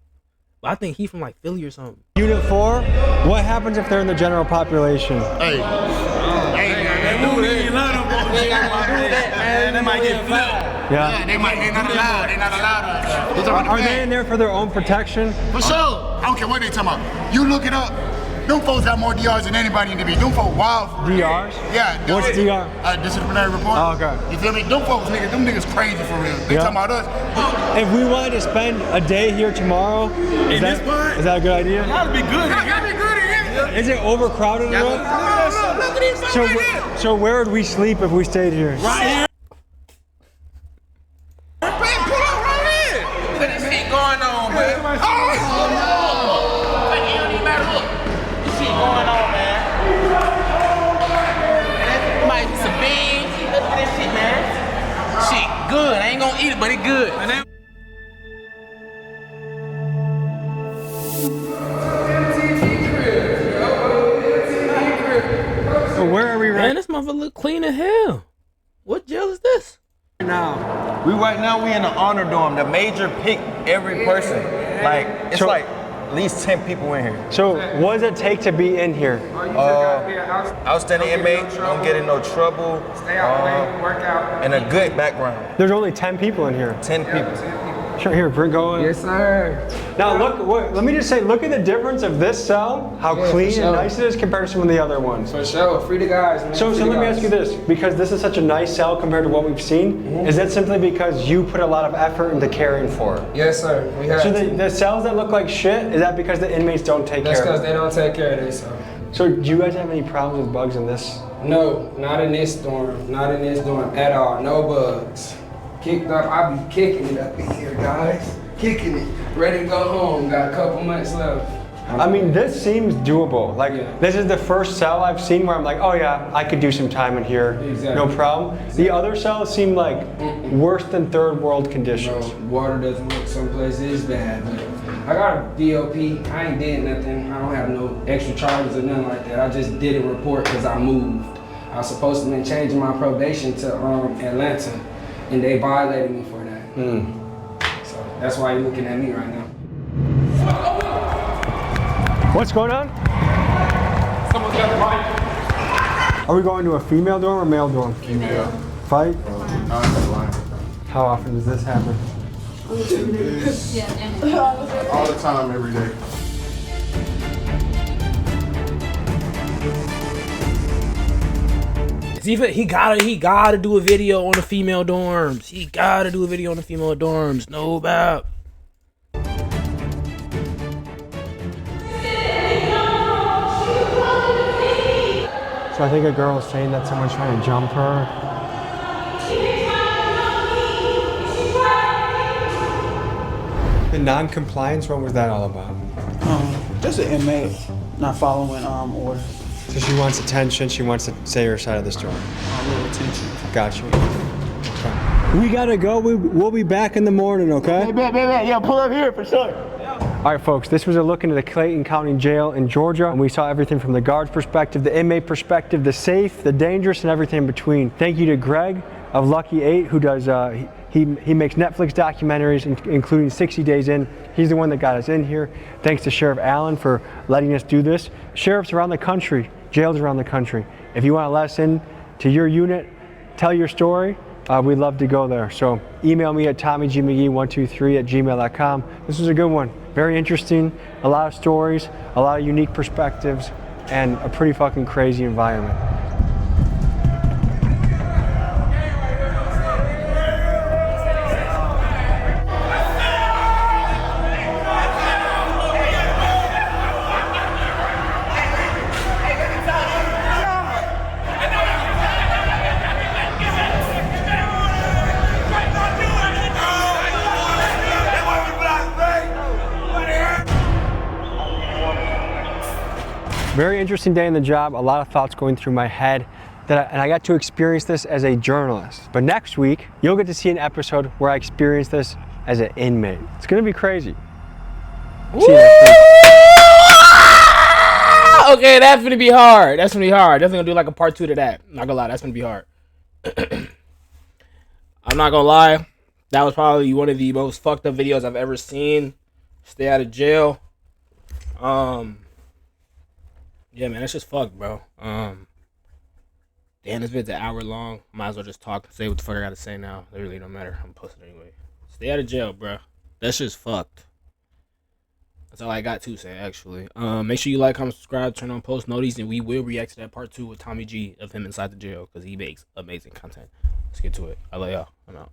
But I think he from like Philly or something. Unit 4, what happens if they're in the general population? Hey, they might get flipped. Yeah. They're not allowed. Are they in there for their own protection? For sure. I don't care what they talking about. You look it up. Them folks got more DRs than anybody in the beat. Them folks wild. DRs? Yeah. What's DR? Disciplinary report. Oh, okay. You feel me? Them folks, them niggas crazy for real. They talking about us. If we wanted to spend a day here tomorrow, is that a good idea? That'd be good. That'd be good. Is it overcrowded enough? Look at these fucking right So where would we sleep if we stayed here? Right here. Pull up right here. Look at this shit going on, man. Oh, it don't even matter. Look. This shit going on, man. Might be some beans. Look at this shit, man. Shit good. eat it, but it good. So where are we right Man, this motherfucker look clean as hell. What jail is this? now? We in the honor dorm. The major pick every person. Like it's like at least 10 people in here. So what does it take to be in here? Outstanding inmate, don't get in no trouble, and a good background. There's only 10 people in here. 10 people. Sure, here, bring going. Yes, sir. Now let me just say, look at the difference of this cell, how clean and nice it is compared to some of the other ones. For sure, free the guys, man. So let me ask you this, because this is such a nice cell compared to what we've seen, is that simply because you put a lot of effort into caring for it? Yes, sir. We have So the cells that look like shit, is that because the inmates don't take That's care of because they don't take care of themselves. So do you guys have any problems with bugs in this? No, not in this dorm. Not in this dorm at all. No bugs. Kicked up, I be kicking it up in here, guys. Kicking it. Ready to go home. Got a couple months left. I mean, this seems doable. Like, this is the first cell I've seen where I'm like, oh yeah, I could do some time in here, no problem. The other cells seem like worse than third world conditions. Bro, water doesn't look someplace is bad, but I got a DOP. I ain't did nothing. I don't have no extra charges or nothing like that. I just did a report because I moved. I was supposed to be changing my probation to Atlanta, and they violated me for that. So that's why you're looking at me right now. What's going on? Someone's got the mic. Are we going to a female dorm or male dorm? Female. Fight? How often does this happen? All the time, every day. It's even he gotta do a video on the female dorms. He gotta do a video on the female dorms. No about. So I think a girl is saying that someone's trying to jump her. The non-compliance, what was that all about? Just an inmate not following orders. So she wants attention, she wants to say her side of the story. A little attention. Gotcha. Okay. We gotta go, we'll be back in the morning, okay? Hey, yeah, pull up here for sure. All right, folks, this was a look into the Clayton County Jail in Georgia, and we saw everything from the guard's perspective, the inmate perspective, the safe, the dangerous, and everything in between. Thank you to Greg of Lucky 8, who does, he makes Netflix documentaries, including 60 Days In. He's the one that got us in here. Thanks to Sheriff Allen for letting us do this. Sheriffs around the country, jails around the country, if you want to let us in to your unit, tell your story, we'd love to go there. So email me at TommyGMcGee123@gmail.com. This was a good one. Very interesting, a lot of stories, a lot of unique perspectives, and a pretty fucking crazy environment. Very interesting day in the job, a lot of thoughts going through my head, and I got to experience this as a journalist. But next week, you'll get to see an episode where I experience this as an inmate. It's gonna be crazy. See you next week. Okay, that's gonna be hard. That's gonna be hard. Definitely gonna do like a part 2 to that. Not gonna lie, that's gonna be hard. I'm not gonna lie. That was probably one of the most fucked up videos I've ever seen. Stay out of jail. Yeah, man, that's just fucked, bro. Damn, this vid's an hour long. Might as well just talk and say what the fuck I gotta say now. It really don't matter. I'm posting anyway. Stay out of jail, bro. That's just fucked. That's all I got to say, actually. Make sure you like, comment, subscribe, turn on post notices, and we will react to that part 2 with Tommy G of him inside the jail because he makes amazing content. Let's get to it. I love y'all. I'm out.